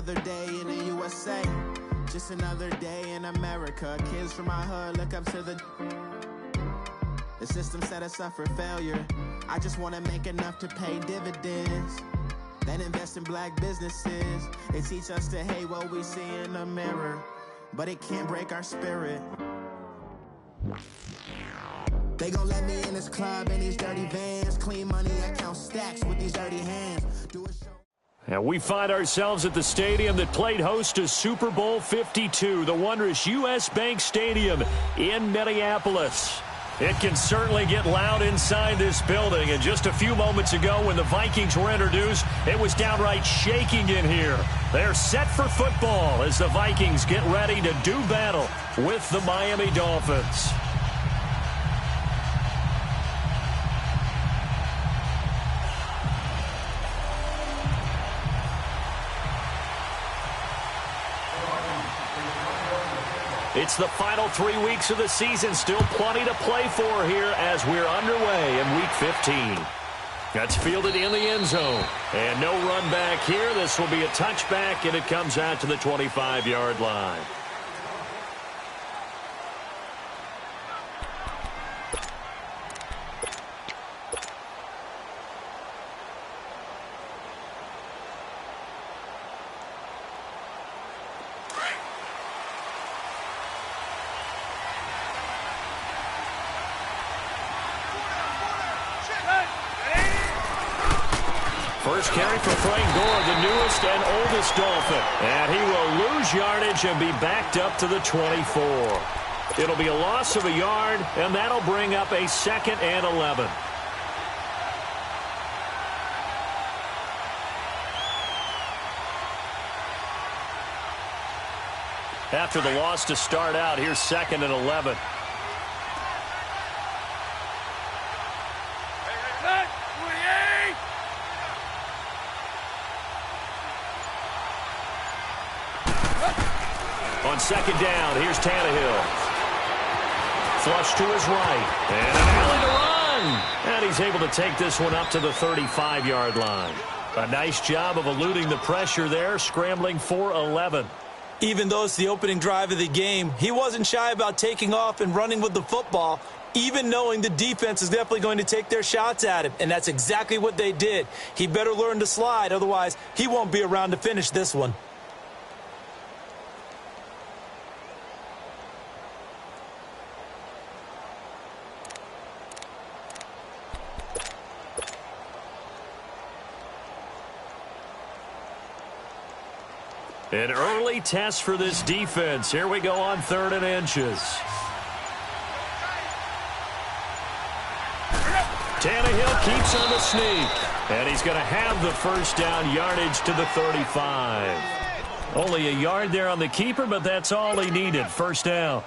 another day in the USA. Just another day in America. Kids from my hood look up to the system set us up for failure. I just want to make enough to pay dividends. Then invest in black businesses. They teach us to hate what we see in the mirror, but it can't break our spirit. They gon' let me in this club in these dirty vans. Clean money, I count stacks with these dirty hands. Do a show. And we find ourselves at the stadium that played host to Super Bowl 52, the wondrous U.S. Bank Stadium in Minneapolis. It can certainly get loud inside this building, and just a few moments ago when the Vikings were introduced, it was downright shaking in here. They're set for football as the Vikings get ready to do battle with the Miami Dolphins. It's the final 3 weeks of the season. Still plenty to play for here as we're underway in Week 15. That's fielded in the end zone. And no run back here. This will be a touchback, and it comes out to the 25-yard line. First carry for Frank Gore, the newest and oldest Dolphin. And he will lose yardage and be backed up to the 24. It'll be a loss of a yard, and that'll bring up a 2nd and 11. After the loss to start out, here's 2nd and 11. On 2nd down, here's Tannehill. Flush to his right. And an alley to run. And he's able to take this one up to the 35-yard line. A nice job of eluding the pressure there, scrambling for 11. Even though it's the opening drive of the game, he wasn't shy about taking off and running with the football, even knowing the defense is definitely going to take their shots at him. And that's exactly what they did. He better learn to slide, otherwise he won't be around to finish this one. An early test for this defense. Here we go on 3rd and inches. Tannehill keeps on the sneak. And he's going to have the first down yardage to the 35. Only a yard there on the keeper, but that's all he needed. First down.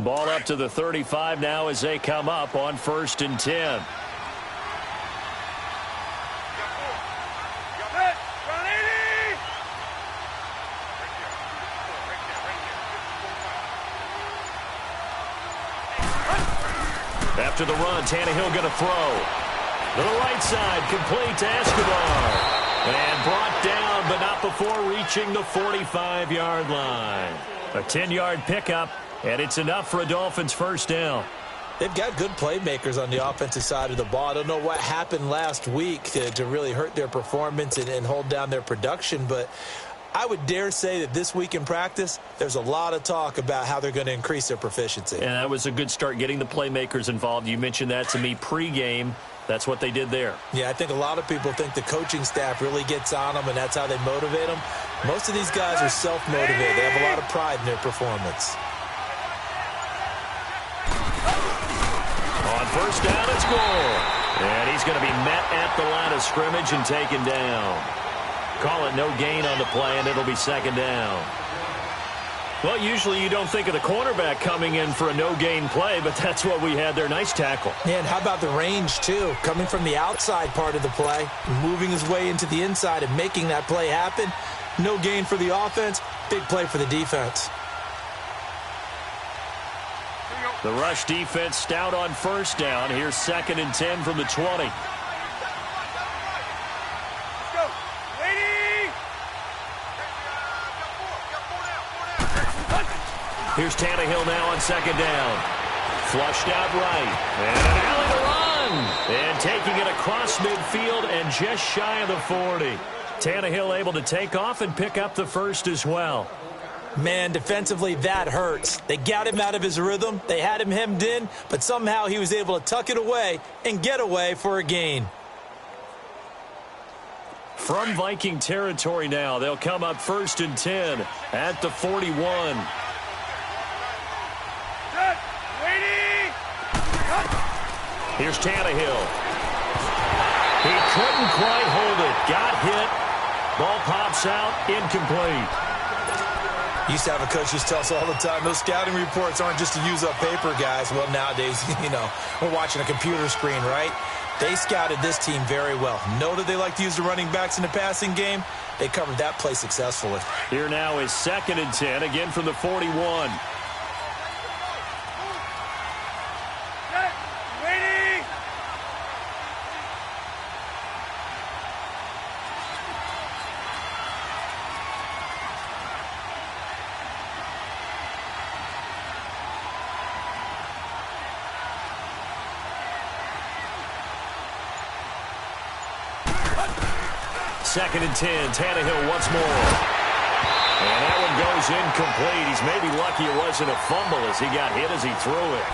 Ball up to the 35 now as they come up on 1st and 10. After the run, Tannehill going to throw. To the right side, complete to Escobar. And brought down, but not before reaching the 45-yard line. A 10-yard pickup, and it's enough for a Dolphins first down. They've got good playmakers on the offensive side of the ball. I don't know what happened last week to really hurt their performance and hold down their production, but I would dare say that this week in practice, there's a lot of talk about how they're going to increase their proficiency. And that was a good start, getting the playmakers involved. You mentioned that to me pregame. That's what they did there. Yeah, I think a lot of people think the coaching staff really gets on them, and that's how they motivate them. Most of these guys are self-motivated. They have a lot of pride in their performance. On first down, it's Gore. And he's going to be met at the line of scrimmage and taken down. Call it no gain on the play, and it'll be 2nd down. Well, usually you don't think of the cornerback coming in for a no-gain play, but that's what we had there. Nice tackle. Yeah, and how about the range, too? Coming from the outside part of the play, moving his way into the inside and making that play happen. No gain for the offense, big play for the defense. The rush defense stout on first down. Here's 2nd and 10 from the 20. Here's Tannehill now on 2nd down. Flushed out right. And an alley to run. And taking it across midfield and just shy of the 40. Tannehill able to take off and pick up the first as well. Man, defensively, that hurts. They got him out of his rhythm. They had him hemmed in, but somehow he was able to tuck it away and get away for a gain. From Viking territory now, they'll come up 1st and 10 at the 41. Here's Tannehill. He couldn't quite hold it. Got hit. Ball pops out. Incomplete. Used to have a coach used to tell us all the time, those scouting reports aren't just to use up paper, guys. Well, nowadays, we're watching a computer screen, right? They scouted this team very well. Know that they like to use the running backs in the passing game. They covered that play successfully. Here now is 2nd and 10, again from the 41. Second and 10, Tannehill once more. And that one goes incomplete. He's maybe lucky it wasn't a fumble as he got hit as he threw it.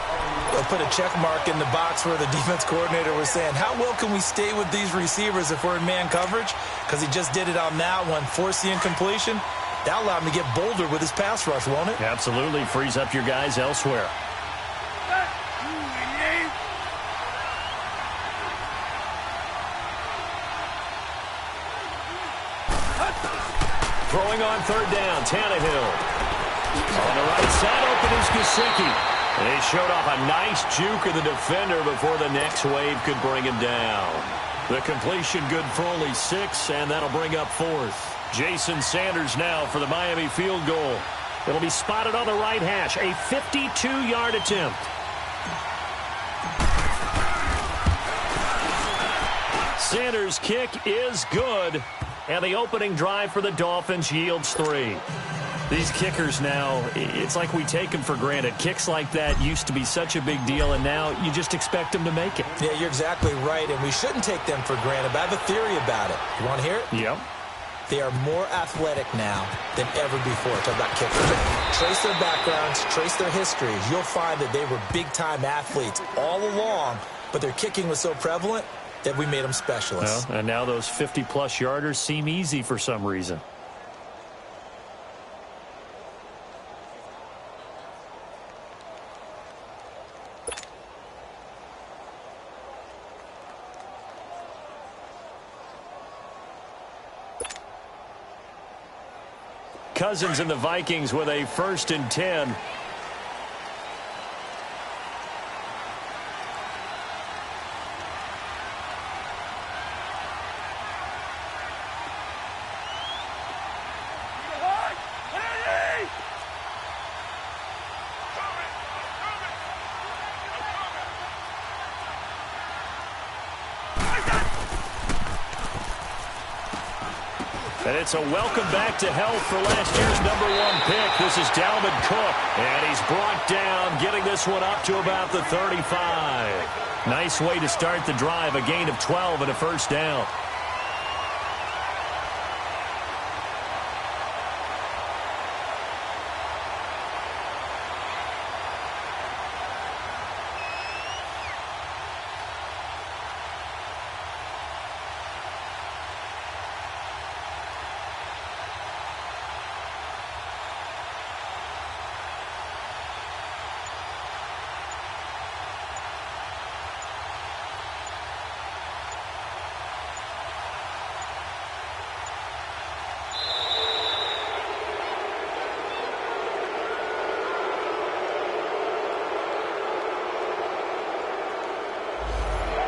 They'll put a check mark in the box where the defense coordinator was saying, how well can we stay with these receivers if we're in man coverage? Because he just did it on that one, forced the incompletion. That allowed him to get bolder with his pass rush, won't it? Absolutely. Frees up your guys elsewhere. Throwing on 3rd down, Tannehill. On the right side, open is Gesicki. And he showed off a nice juke of the defender before the next wave could bring him down. The completion good for only 6, and that'll bring up 4th. Jason Sanders now for the Miami field goal. It'll be spotted on the right hash, a 52-yard attempt. Sanders' kick is good. And the opening drive for the Dolphins yields 3. These kickers now, it's like we take them for granted. Kicks like that used to be such a big deal, and now you just expect them to make it. Yeah, you're exactly right, and we shouldn't take them for granted. But I have a theory about it. You want to hear it? Yep. They are more athletic now than ever before. Talk about kickers. Trace their backgrounds, trace their histories. You'll find that they were big-time athletes all along, but their kicking was so prevalent that we made them specialists. Well, and now those 50-plus yarders seem easy for some reason. Cousins and the Vikings with a 1st and 10. And it's a welcome back to health for last year's #1 pick. This is Dalvin Cook, and he's brought down, getting this one up to about the 35. Nice way to start the drive, a gain of 12 and a 1st down.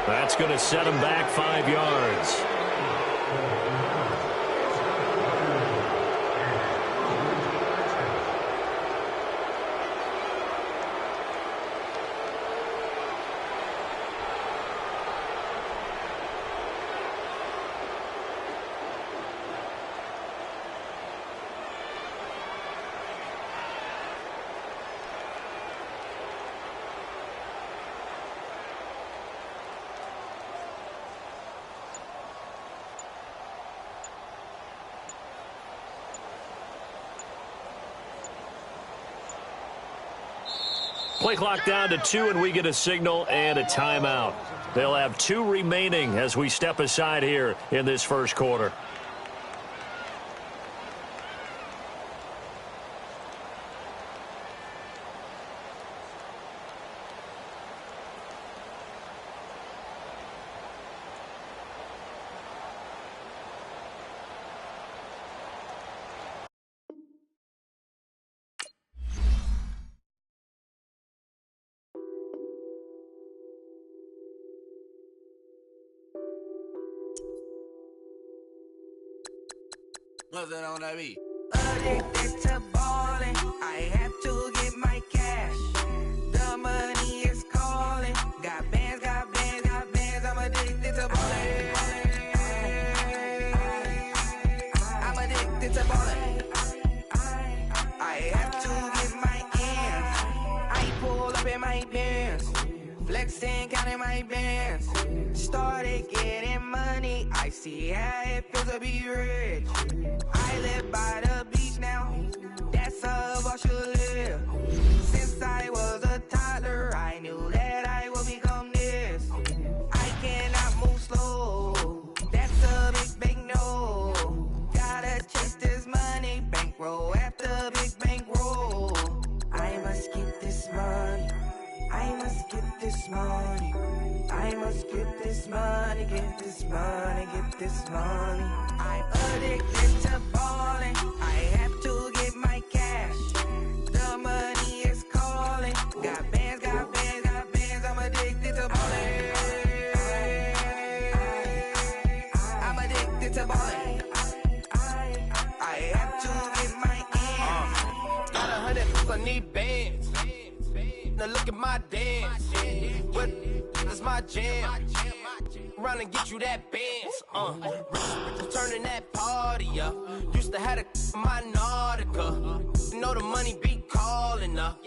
That's going to set him back 5 yards. Play clock down to 2, and we get a signal and a timeout. They'll have 2 remaining as we step aside here in this first quarter. What's that on that beat? Addicted to ballin', I have to get my cash. The money is calling. Got bands, got bands, got bands. I'm addicted to ballin'. I'm addicted to ballin'. I have to get my ends. I pull up in my bands, flexing, counting my bands. Started getting money. I see how it feels to be rich. I live by the beach now, that's how I should live. Since I was a toddler, I knew that I would become this. I cannot move slow, that's a big no. Gotta chase this money, bankroll after big bankroll. I must get this money, I must get this money. I must get this money, get this money, get this money. I'm addicted to ballin', I have to get my cash. The money is calling. Got bands, got bands, got bands. I'm addicted to ballin'. I'm addicted to ballin'. I have to get my ends. Got 100, I need bands. Now look at my dance. What is my jam? Run and get you that bands. Turning that party up. Used to have a my Nautica. You know the money be calling up.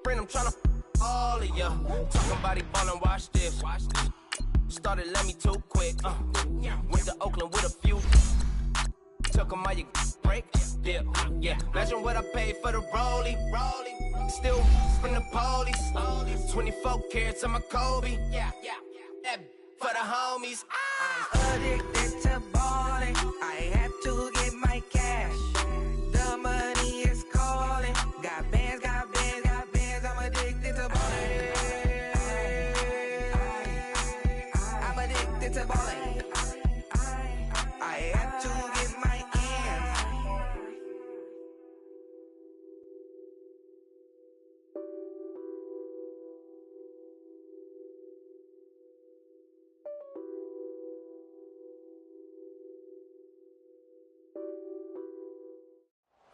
Friend, I'm tryna all of ya. Talking about it ballin', watch this. Started let me too quick. Went to Oakland with a few. Took 'em all you break. Yeah. Imagine what I paid for the rollie. Still from the police. 24 carats on my Kobe. That for the homies. I'm addicted to ballin'. I have to get my cash. The money is calling. Got bands, got bands, got bands. I'm addicted to ballin'. I'm addicted to ballin'. I have to get my ends.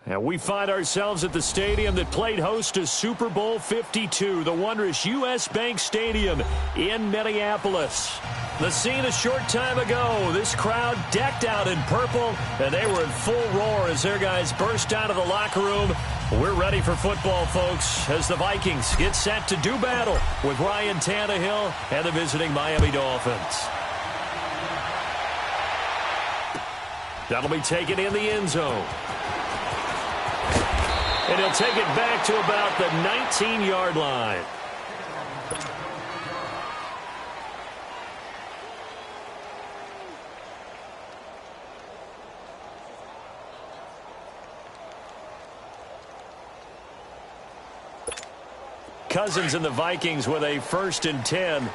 And we find ourselves at the stadium that played host to Super Bowl 52, the wondrous U.S. Bank Stadium in Minneapolis. The scene a short time ago, this crowd decked out in purple, and they were in full roar as their guys burst out of the locker room. We're ready for football, folks, as the Vikings get set to do battle with Ryan Tannehill and the visiting Miami Dolphins. That'll be taken in the end zone. And he'll take it back to about the 19-yard line. Cousins and the Vikings with a 1st and 10.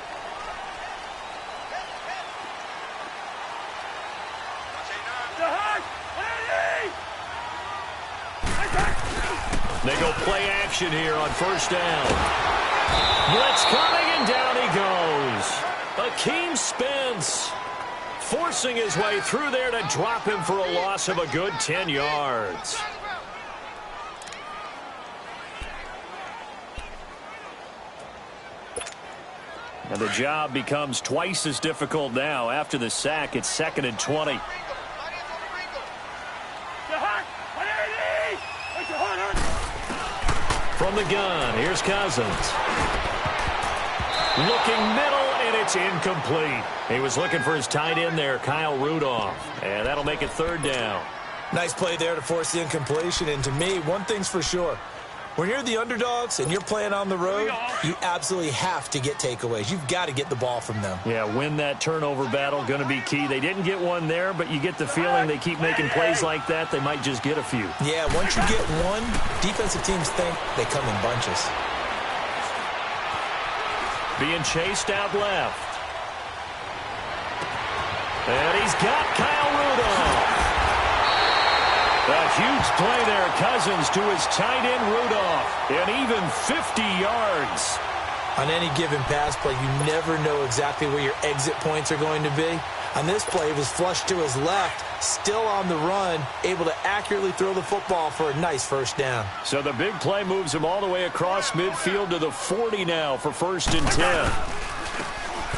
They go play action here on 1st down. Blitz coming, and down he goes. Akeem Spence forcing his way through there to drop him for a loss of a good 10 yards. And the job becomes twice as difficult now. After the sack, it's 2nd and 20. From the gun, here's Cousins. Looking middle, and it's incomplete. He was looking for his tight end there, Kyle Rudolph. And that'll make it 3rd down. Nice play there to force the incompletion. And to me, one thing's for sure. When you're the underdogs and you're playing on the road, you absolutely have to get takeaways. You've got to get the ball from them. Yeah, win that turnover battle, going to be key. They didn't get one there, but you get the feeling they keep making plays like that, they might just get a few. Yeah, once you get one, defensive teams think they come in bunches. Being chased out left. And he's got Kyle Rudolph. A huge play there, Cousins to his tight end Rudolph, and even 50 yards. On any given pass play, you never know exactly where your exit points are going to be. On this play, he was flushed to his left, still on the run, able to accurately throw the football for a nice first down. So the big play moves him all the way across midfield to the 40 now for 1st and 10.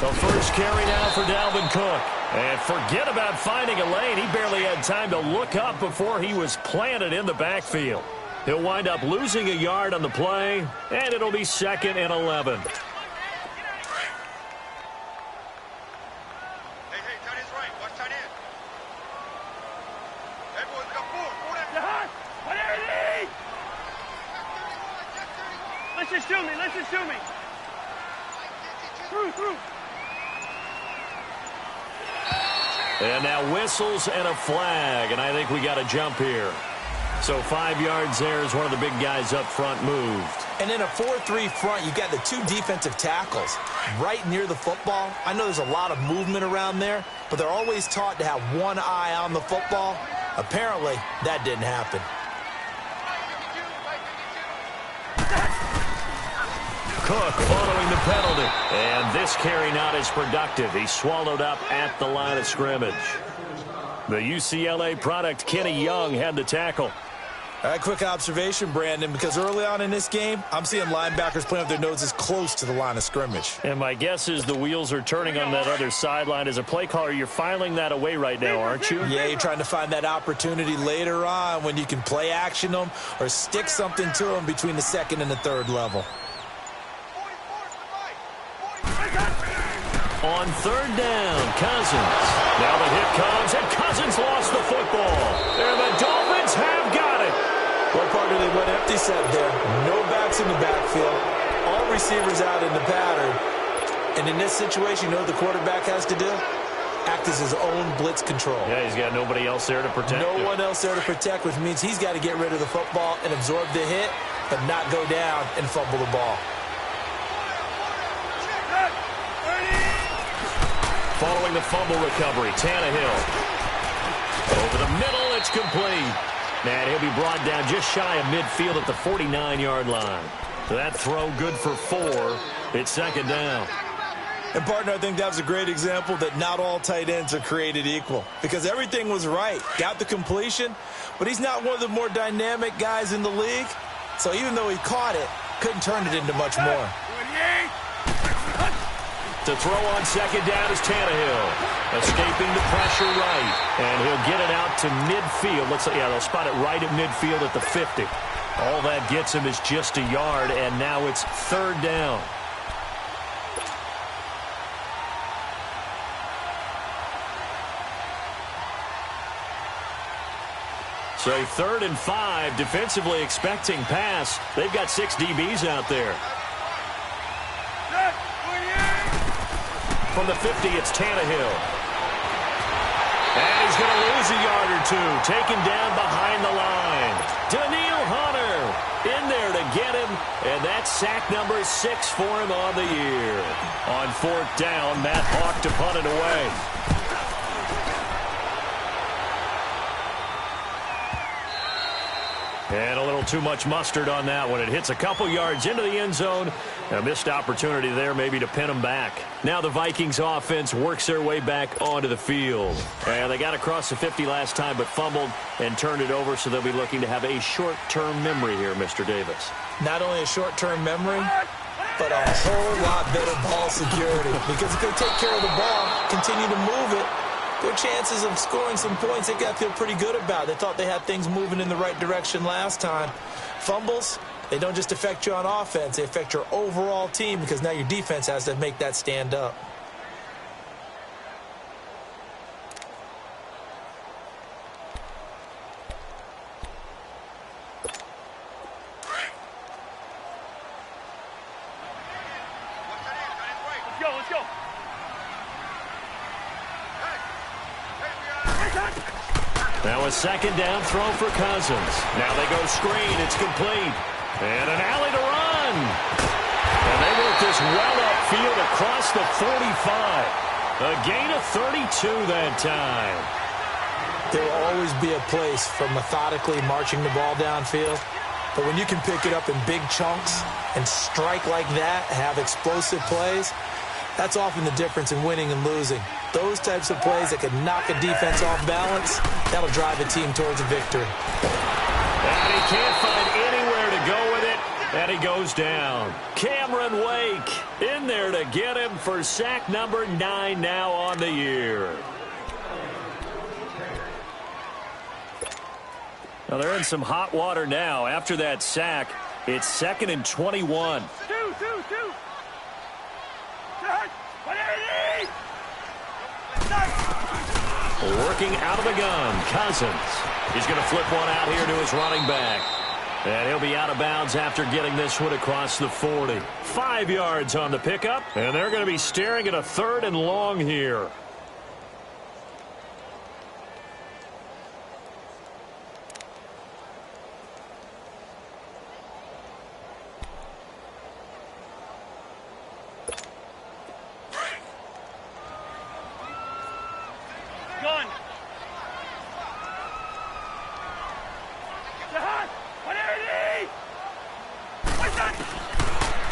The first carry now for Dalvin Cook. And forget about finding a lane. He barely had time to look up before he was planted in the backfield. He'll wind up losing a yard on the play, and it'll be 2nd and 11. Hey, tight end's right. Watch tight end. Everyone's got four. Listen to me. Through. And now whistles and a flag, and I think we got a jump here. So 5 yards there as one of the big guys up front moved. And in a 4-3 front, you've got the 2 defensive tackles right near the football. I know there's a lot of movement around there, but they're always taught to have one eye on the football. Apparently, that didn't happen. Cook following the penalty. And this carry not as productive. He swallowed up at the line of scrimmage. The UCLA product, Kenny Young, had the tackle. All right, quick observation, Brandon, because early on in this game, I'm seeing linebackers playing with their noses close to the line of scrimmage. And my guess is the wheels are turning on that other sideline. As a play caller, you're filing that away right now, aren't you? Yeah, you're trying to find that opportunity later on when you can play action them or stick something to them between the 2nd and the 3rd level. On 3rd down, Cousins. Now the hit comes, and Cousins lost the football. And the Dolphins have got it. What part they went empty set there? No backs in the backfield. All receivers out in the pattern. And in this situation, you know what the quarterback has to do? Act as his own blitz control. Yeah, he's got nobody else there to protect him. No one else there to protect, which means he's got to get rid of the football and absorb the hit, but not go down and fumble the ball. Following the fumble recovery, Tannehill. Over the middle, it's complete. And he'll be brought down just shy of midfield at the 49-yard line. So that throw good for 4. It's 2nd down. And, partner, I think that was a great example that not all tight ends are created equal. Because everything was right. Got the completion, but he's not one of the more dynamic guys in the league. So even though he caught it, couldn't turn it into much more. To throw on 2nd down is Tannehill. Escaping the pressure right. And he'll get it out to midfield. They'll spot it right at midfield at the 50. All that gets him is just a yard, and now it's 3rd down. So 3rd and 5, defensively expecting pass. They've got 6 DBs out there. From the 50, it's Tannehill. And he's going to lose a yard or 2. Taken down behind the line. Daniil Hunter in there to get him. And that's sack number 6 for him on the year. On 4th down, Matt Hawk to punt it away. And a little too much mustard on that one. It hits a couple yards into the end zone. A missed opportunity there maybe to pin them back. Now the Vikings offense works their way back onto the field. And they got across the 50 last time but fumbled and turned it over, so they'll be looking to have a short-term memory here, Mr. Davis. Not only a short-term memory, but a whole lot better ball security. Because if they take care of the ball, continue to move it, their chances of scoring some points, they got to feel pretty good about. They thought they had things moving in the right direction last time. Fumbles, they don't just affect you on offense. They affect your overall team because now your defense has to make that stand up. Now a second down throw for Cousins. Now they go screen. It's complete. And an alley to run. And they work this well upfield across the 45. A gain of 32 that time. There will always be a place for methodically marching the ball downfield. But when you can pick it up in big chunks and strike like that, have explosive plays, that's often the difference in winning and losing. Those types of plays that can knock a defense off balance, that'll drive a team towards a victory. And he can't find anywhere to go with it, and he goes down. Cameron Wake in there to get him for sack number 9 now on the year. Now they're in some hot water now. After that sack, it's 2nd and 21. Working out of the gun, Cousins. He's going to flip one out here to his running back. And he'll be out of bounds after getting this one across the 40. 5 yards on the pickup, and they're going to be staring at a 3rd and long here.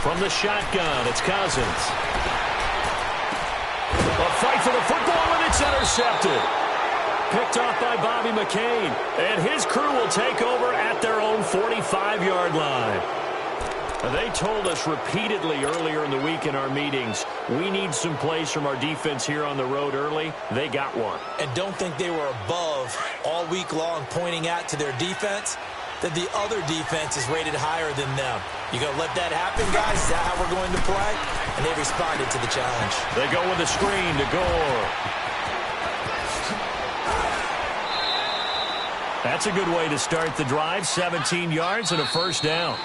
From the shotgun, it's Cousins. A fight for the football, and it's intercepted. Picked off by Bobby McCain. And his crew will take over at their own 45-yard line. They told us repeatedly earlier in the week in our meetings, we need some plays from our defense here on the road early. They got one. And don't think they were above all week long pointing out to their defense that the other defense is rated higher than them. You going to let that happen, guys? Is that how we're going to play? And they responded to the challenge. They go with a screen to Gore. That's a good way to start the drive. 17 yards and a first down.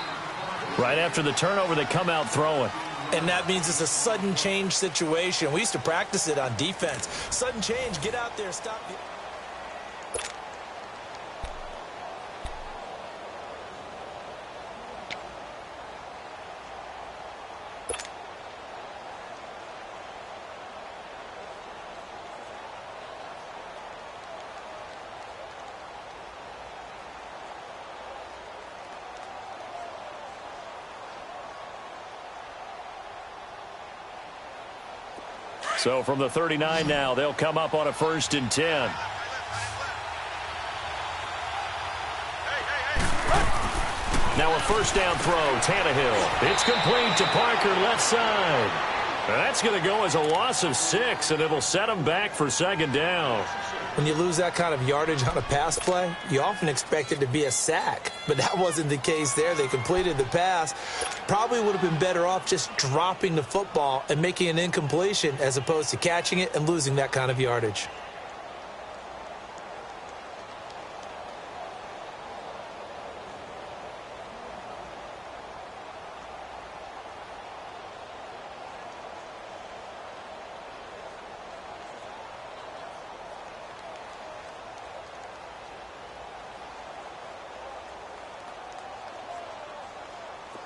Right after the turnover, they come out throwing. And that means it's a sudden change situation. We used to practice it on defense. Sudden change, get out there, stop it. So from the 39 now, they'll come up on a 1st and 10. Now a first down throw, Tannehill. It's complete to Parker, left side. And that's going to go as a loss of 6, and it'll set them back for 2nd down. When you lose that kind of yardage on a pass play, you often expect it to be a sack. But that wasn't the case there. They completed the pass. Probably would have been better off just dropping the football and making an incompletion as opposed to catching it and losing that kind of yardage.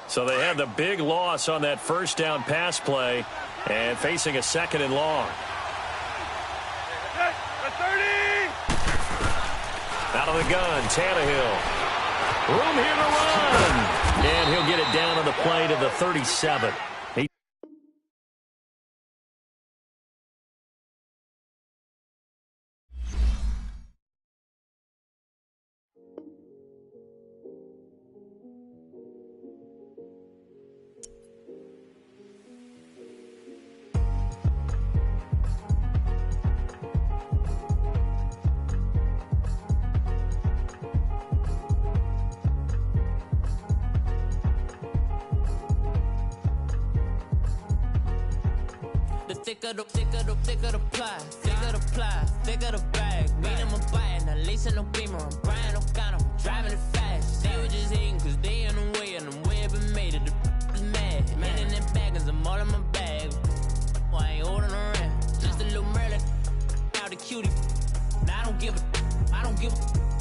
So they had the big loss on that first down pass play and facing a 2nd and long. Out of the gun, Tannehill. Room here to run. And he'll get it down on the play to the 37. Thicker the ply, thicker the bag. Mean I'm a buyer, not leasing no beamer. I'm Brian O'Connor, driving it fast. They were just hating cause they in the way, and the way I've been made it, the is mad. Man in that bag, cause I'm all in my bag. Why I ain't holding around? Just a little Merlin, out the cutie. Now I don't don't give a. I don't give a.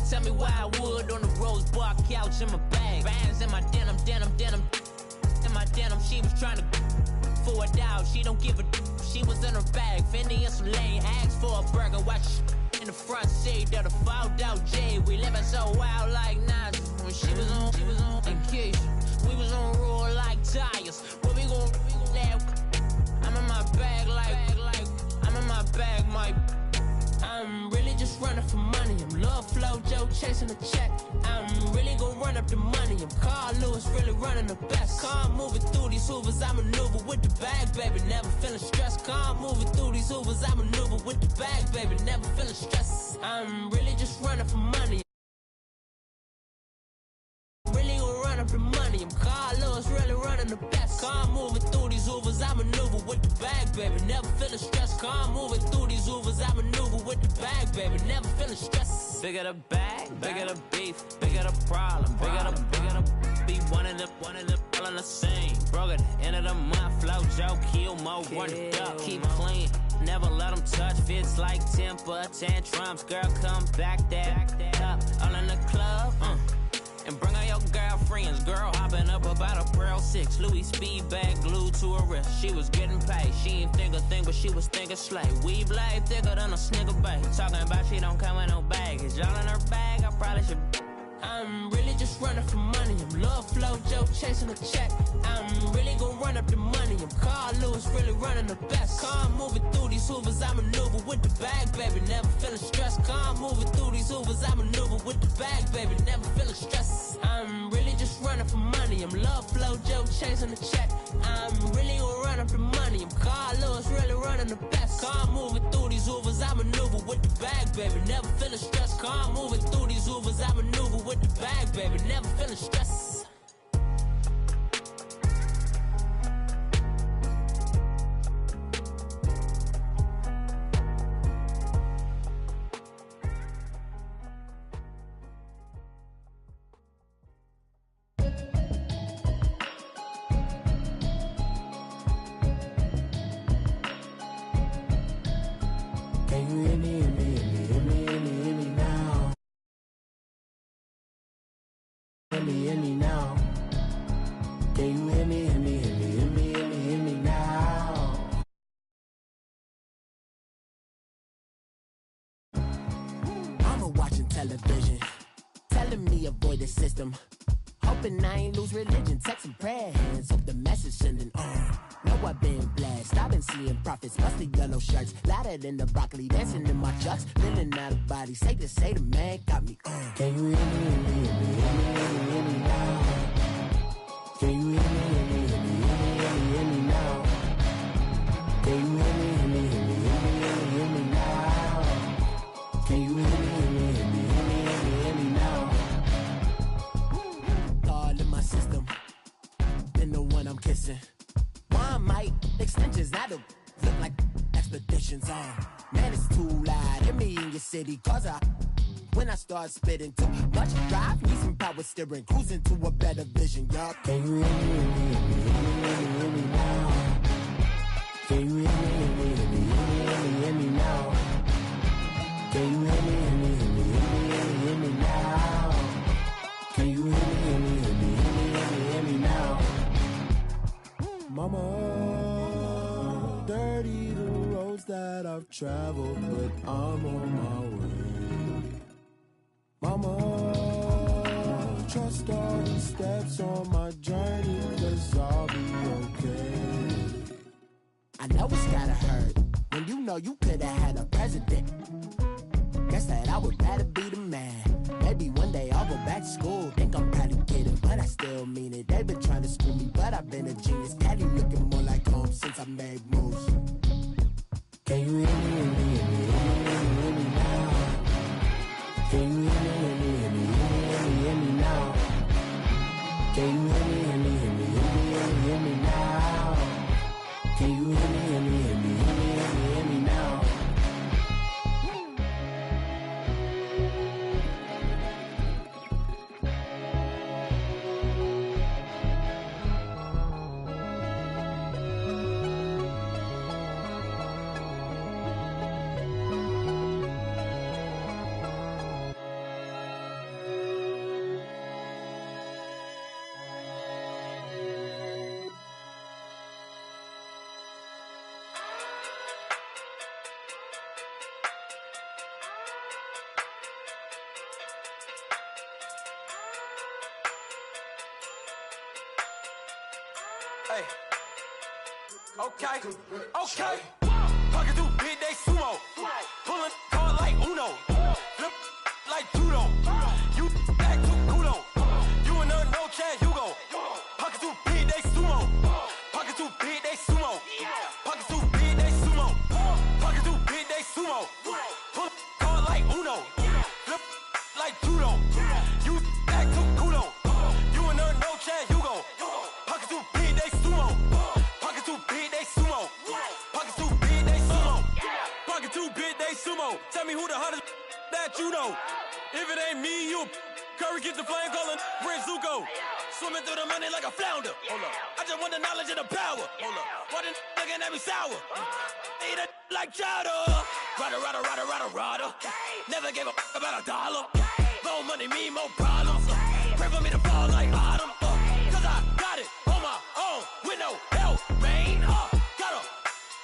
Tell me why I would on the rose bar couch in my bag. Bands in my denim. In my denim, she was trying to for a doubt. She don't give a. She was in her bag. Fendi and some lane. Asked for a burger. Watch in the front seat of the fouled out J. We living so wild like Nas. When she was on vacation. We was on roll like tires. Where we gon' that? I'm in my bag like I'm in my bag, Mike. I'm really just running for money. I'm Love Flow Joe chasing a check. I'm really gon' run up the money. I'm Carl Lewis, really running the best. Calm moving through these hoovers, I maneuver with the bag, baby. Never feeling stressed. Calm moving through these hoovers, I maneuver with the bag, baby. Never feeling stressed. I'm really just running for money. Really gon' run up the money. I'm Carl Lewis, really running the best. Calm moving through these hoovers, I maneuver with the bag, baby. Never feeling stressed. Calm moving through these hoovers, I maneuver with the bag, baby. Never feeling stressed. Bigger the bag, bigger the beef, bigger the problem, bigger the be one of the all in the same. Broke at the end of the month, flow Joe, kill mo, run it up, keep clean. Never let them touch, fits like temper tantrums. Girl, come back that up, all in the club, and bring all your girlfriends. Girl hopping up about a Pearl 6 Louis speed bag glued to her wrist. She was getting paid. She ain't think a thing, but she was thinking slay. We blade thicker than a snigger bag. Talking about she don't come with no baggage. All in her bag, I probably should. I'm really just running for money. I'm Love Flow Joe chasing a check. I'm really gon' run up the money. I'm Carl Lewis, really running the best. Calm moving through these hoovers, I maneuver with the bag, baby. Never feeling stressed. Calm moving through these hoovers, I maneuver with the bag, baby. Never feeling stressed. I'm really just running for money. I'm Love Flow Joe chasing the check. I'm really gon' run up the money. I'm Carl Lewis, really running the best. Calm moving through these hoovers, I maneuver with the bag, baby. Never feeling stressed. Calm moving through these hoovers, I maneuver with the bag, baby. Never feeling stressed. Television telling me avoid the system, hoping I ain't lose religion. Texting prayer hands, hope the message sending on. Know I've been blessed, I've been seeing prophets, busted yellow shirts, louder than the broccoli, dancing in my chucks, feeling out of body. Safe to say the man got me on. Can you hear me, hear me, hear me, hear me, hear me now? Can you hear me, hear me, hear me, hear me, hear me now? Can you hear me, hear me, hear me, hear me, hear me now? Can you hear me, hear me, hear me, hear me, hear me now? All in my system, been the one I'm kissing. One might extensions, I don't look like expeditions on. Man, it's too loud. Hit me in your city, cause when I start spitting too much drive, need some power steering, cruising to a better vision, y'all. Can you hear me, hear me, hear me, hear me, hear me now? Can you hear me, hear me, hear me, hear me, hear me now? Can you hear me, hear me, hear me, hear me, hear me now? Can you hear me, hear me, hear me, hear me, hear me now? Mama, dirty the roads that I've traveled, but I'm on my way. Mama, trust all the steps on my journey, 'cause I'll be okay. I know it's gotta hurt when you know you could've had a president. Guess that I would rather be the man. Maybe one day I'll go back to school. Think I'm probably kidding, but I still mean it. They've been trying to school me, but I've been a genius. Caddy looking more like home since I made moves. Can you hear me, hear me, hear me, hear me, hear me now? Can you hear me, hear me, hear me, hear me, hear me now? Can you hear me, hear me, hear me, hear me, hear me now? Can you hear me, hear me, hear me, hear me, hear me now? Hey. Okay. Pocket too big, they sumo. Pulling card like Uno. Flip like judo. You act too kudo. You and her no Chad Hugo. Pocket too big, they sumo. Pocket too big, they sumo. Pocket too big, they sumo. Pocket too big, they sumo. Pull card like Uno. Flip like judo. You act too kudo. You and her no Chad Hugo. Pocket too big, they sumo. Pocket too big, they sumo. Pocket too big, they sumo. Pocket too big, they sumo. Tell me who the hottest that you know. If it ain't me, you Curry get the flame calling Prince Zuko. Swimming through the money like a flounder. Hold up. I just want the knowledge and the power. Hold up. Why the looking at me sour? Eat it like chowder. Rada. Never gave a about $1. More money, me, more problems. Pray for me to fall like autumn. Cause I got it on my own with no help, man. Gotta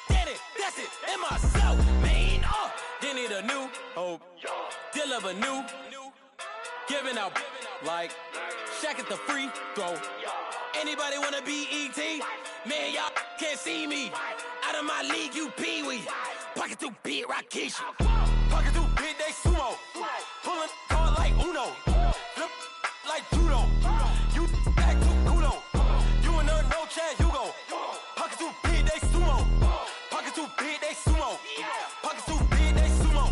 get it, that's it, in myself, man. Didn't need a new hope. Deliver new. Giving out like Shaq at the free throw. Anybody wanna be ET? Man, y'all can't see me. Out of my league, you pee-wee. Pocket too big, Rakesh. Pocket too big, they sumo. Pulling card like Uno. Flip like judo. You act too kudo. You and her no Chad Hugo. Pocket too big, they sumo. Pocket too big, they sumo. Pocket too big, they sumo.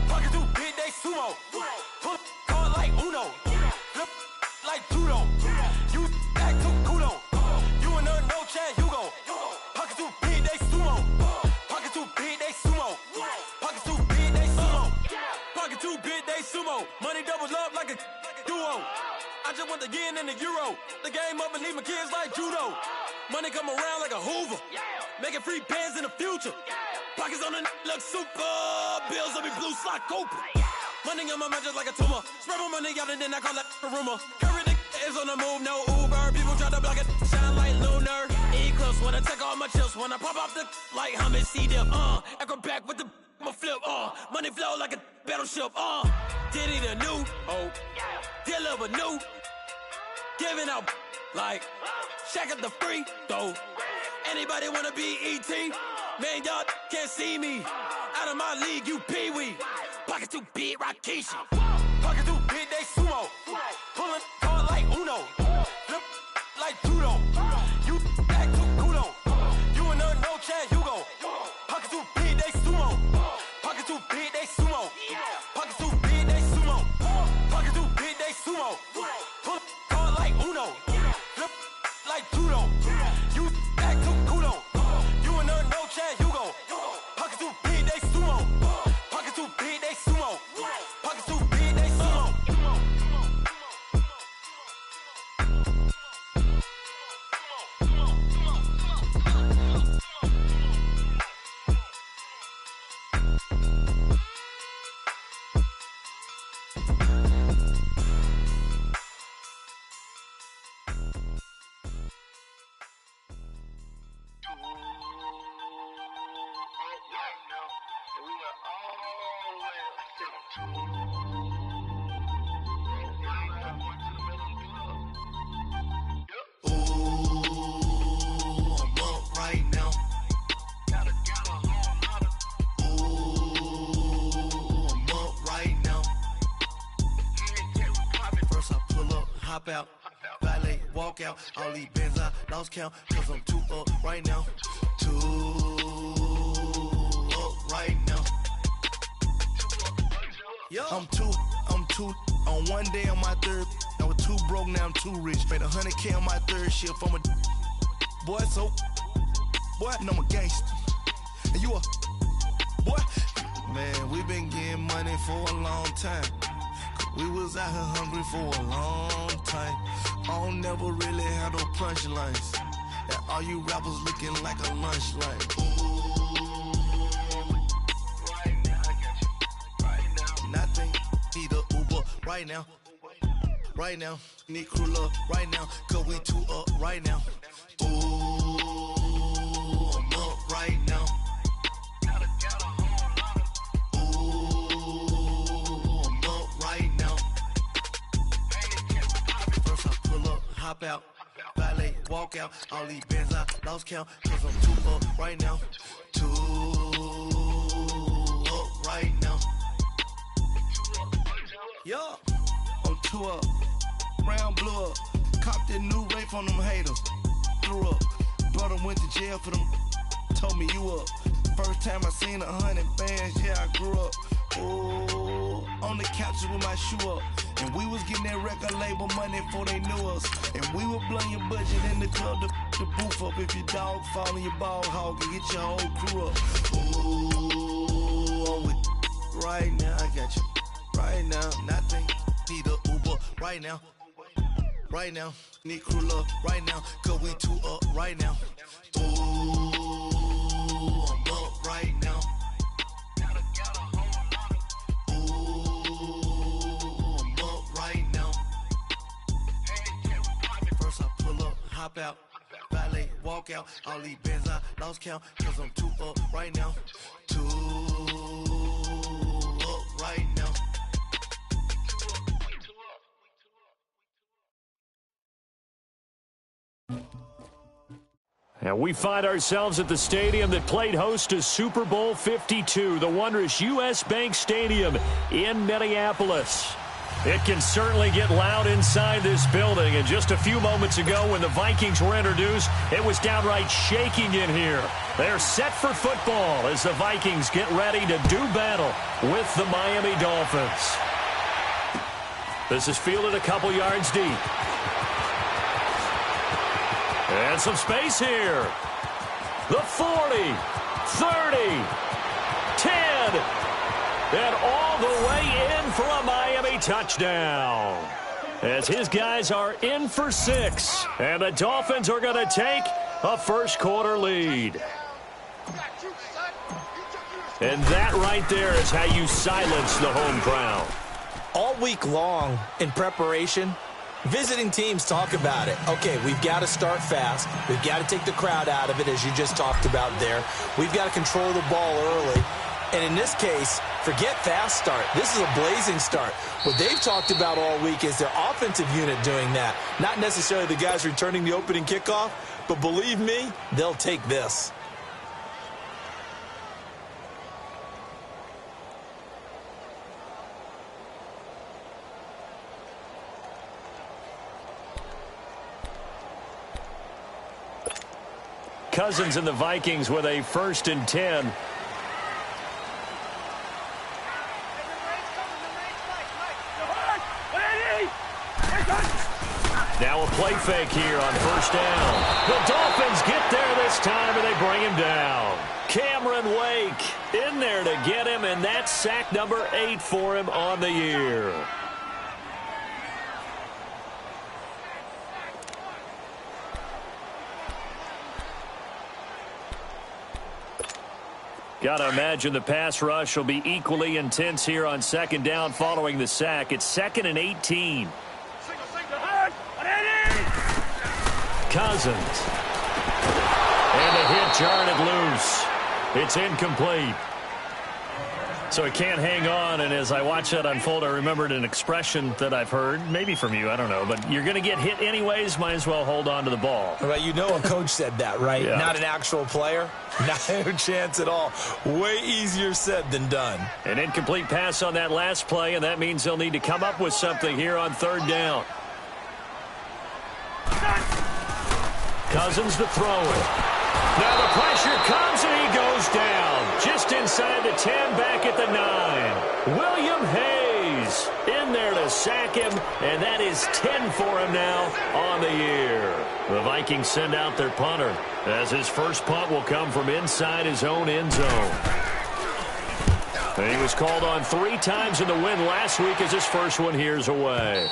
Pocket too big, they sumo. Pull card like Uno. Flip like judo. You act too kudo. You and her no Chad Hugo. Pocket too big, they sumo. Pocket too big, they sumo. Pocket too big, they sumo. Pocket too big, they sumo. Money doubles up like a duo. I just want the yen and the euro. The game up and leave my kids like judo. Money come around like a Hoover. Making free bands in the future. Pockets on the look super. Bills on me blue slot Cooper. Money on my mind just like a tumor. Spread my money out and then I call that a rumor. Curry the is on the move, no Uber. People try to block it, shine like lunar. Eclipse when I take all my chips. When I pop off the like hummus C-dip. Echo back with the flip. Money flow like a battleship. Diddy the new hope. Deliver new. Giving out like Shaq at the free throw. Anybody wanna be ET? Man, y'all can't see me. Out of my league, you pee-wee. Pocket too big, Rakesh. Pocket too big, they sumo. Pulling card like Uno. Flip like judo. You act too kudo. You and her no Chad Hugo. Pocket too big, they sumo. Pocket too big, they sumo. Pocket too big, they sumo. Pocket too big, they sumo. Pull card like Uno. Flip like judo. You act too kudo. You and her no Chad Hugo. Pocket too big, they sumo. Pocket too big, they sumo. Pocket too big, they sumo. Out, valet, walk out, all these bands I lost count, cause I'm too up right now, too up right now. I'm too, on one day on my third, I was too broke, now I'm too rich, made 100K on my third shift, I'm a boy, so, boy, and I'm a gangster, and you a, boy, man, we been getting money for a long time. We was out here hungry for a long time. I don't never really have no punchlines. And all you rappers looking like a lunch line. Right now, I got you. Right now. Nothing. Need a Uber right now. Right now. Need crew love right now. Cause we too up right now. Ooh, I'm up right now. Hop out, valet, walk out. All these bands I lost count, cause I'm 2 up right now. 2 up right now. Yeah, I'm 2 up. Round blew up. Copped that new rape on them haters. Threw up. Brother went to jail for them. Told me you up. First time I seen 100 bands, yeah, I grew up. Ooh, on the couches with my shoe up. And we was getting that record label money before they knew us. And we were blowing your budget in the club to boof up. If your dog fall in your ball hog and get your whole crew up. Ooh, I'm with right now, I got you. Right now, nothing. Need a Uber right now. Right now, need crew love right now. Cause we 2 up right now. Ooh, I'm up right now. Hop out, valet, walk out. All these bands I lost count, cause I'm 2 up right now. 2 up right now. And we find ourselves at the stadium that played host to Super Bowl 52, the wondrous U.S. Bank Stadium in Minneapolis. It can certainly get loud inside this building. And just a few moments ago when the Vikings were introduced, it was downright shaking in here. They're set for football as the Vikings get ready to do battle with the Miami Dolphins. This is fielded a couple yards deep. And some space here. The 40, 30, 10. And all the way in for a Miami touchdown. As his guys are in for 6. And the Dolphins are going to take a first quarter lead. And that right there is how you silence the home crowd. All week long in preparation, visiting teams talk about it. Okay, we've got to start fast. We've got to take the crowd out of it, as you just talked about there. We've got to control the ball early. And in this case, forget fast start. This is a blazing start. What they've talked about all week is their offensive unit doing that. Not necessarily the guys returning the opening kickoff, but believe me, they'll take this. Cousins and the Vikings with a 1st and 10. Now a play fake here on 1st down. The Dolphins get there this time, and they bring him down. Cameron Wake in there to get him, and that's sack number 8 for him on the year. Got to imagine the pass rush will be equally intense here on 2nd down following the sack. It's 2nd and 18. Cousins. And a hit, jarring it loose. It's incomplete. So it can't hang on, and as I watch that unfold, I remembered an expression that I've heard, maybe from you, I don't know, but you're going to get hit anyways, might as well hold on to the ball. Well, you know a coach said that, right? Yeah. Not an actual player. No chance at all. Way easier said than done. An incomplete pass on that last play, and that means they'll need to come up with something here on 3rd down. Cousins to throw it. Now the pressure comes, and he goes down. Just inside the 10, back at the 9. William Hayes in there to sack him, and that is 10 for him now on the year. The Vikings send out their punter, as his first punt will come from inside his own end zone. And he was called on 3 times in the win last week, as his first one here's away.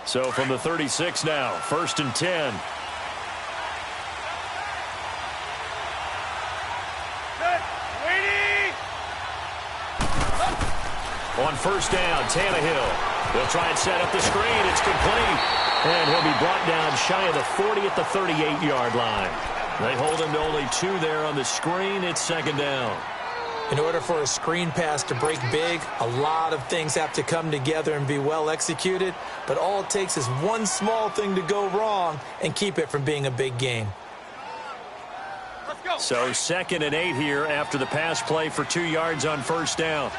So from the 36 now, 1st and 10. On 1st down, Tannehill. They'll try and set up the screen. It's complete. And he'll be brought down shy of the 40 at the 38-yard line. They hold him to only 2 there on the screen. It's second down. In order for a screen pass to break big, a lot of things have to come together and be well executed. But all it takes is one small thing to go wrong and keep it from being a big game. So 2nd and 8 here after the pass play for 2 yards on first down.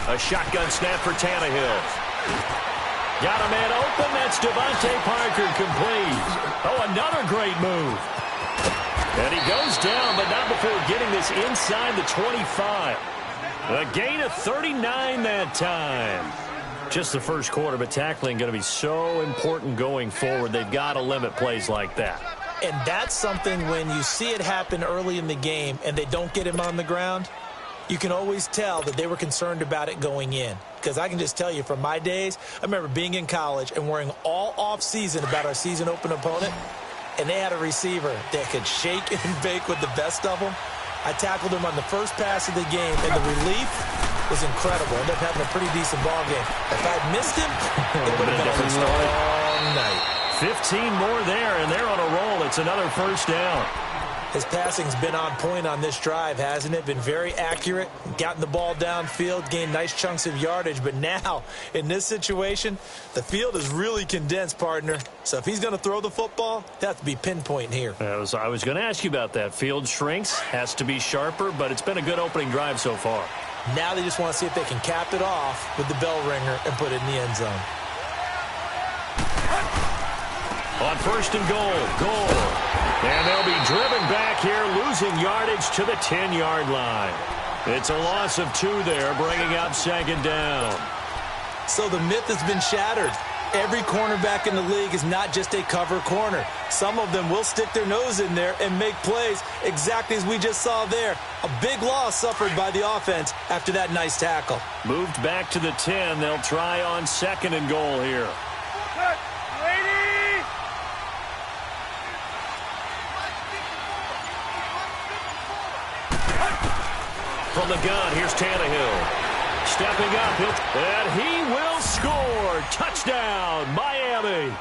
A shotgun snap for Tannehill. Got a man open. That's Devontae Parker, complete. Oh, another great move. And he goes down, but not before getting this inside the 25. A gain of 39 that time. Just the first quarter, but tackling going to be so important going forward. They've got to limit plays like that. And that's something when you see it happen early in the game and they don't get him on the ground, you can always tell that they were concerned about it going in. Because I can just tell you from my days, I remember being in college and worrying all off-season about our season open opponent, and they had a receiver that could shake and bake with the best of them. I tackled him on the first pass of the game, and the relief was incredible. Ended up having a pretty decent ball game. If I'd missed him, it would have been a long night. 15 more there, and they're on a roll. It's another first down. His passing's been on point on this drive, hasn't it? Been very accurate, gotten the ball downfield, gained nice chunks of yardage. But now, in this situation, the field is really condensed, partner. So if he's going to throw the football, it has to be pinpoint here. I was going to ask you about that. Field shrinks, has to be sharper, but it's been a good opening drive so far. Now they just want to see if they can cap it off with the bell ringer and put it in the end zone. On first and goal. And they'll be driven back here, losing yardage to the 10-yard line. It's a loss of 2 there, bringing up second down. So the myth has been shattered. Every cornerback in the league is not just a cover corner. Some of them will stick their nose in there and make plays exactly as we just saw there. A big loss suffered by the offense after that nice tackle. Moved back to the 10. They'll try on second and goal here. From the gun, here's Tannehill. Stepping up, and he will score. Touchdown, Miami.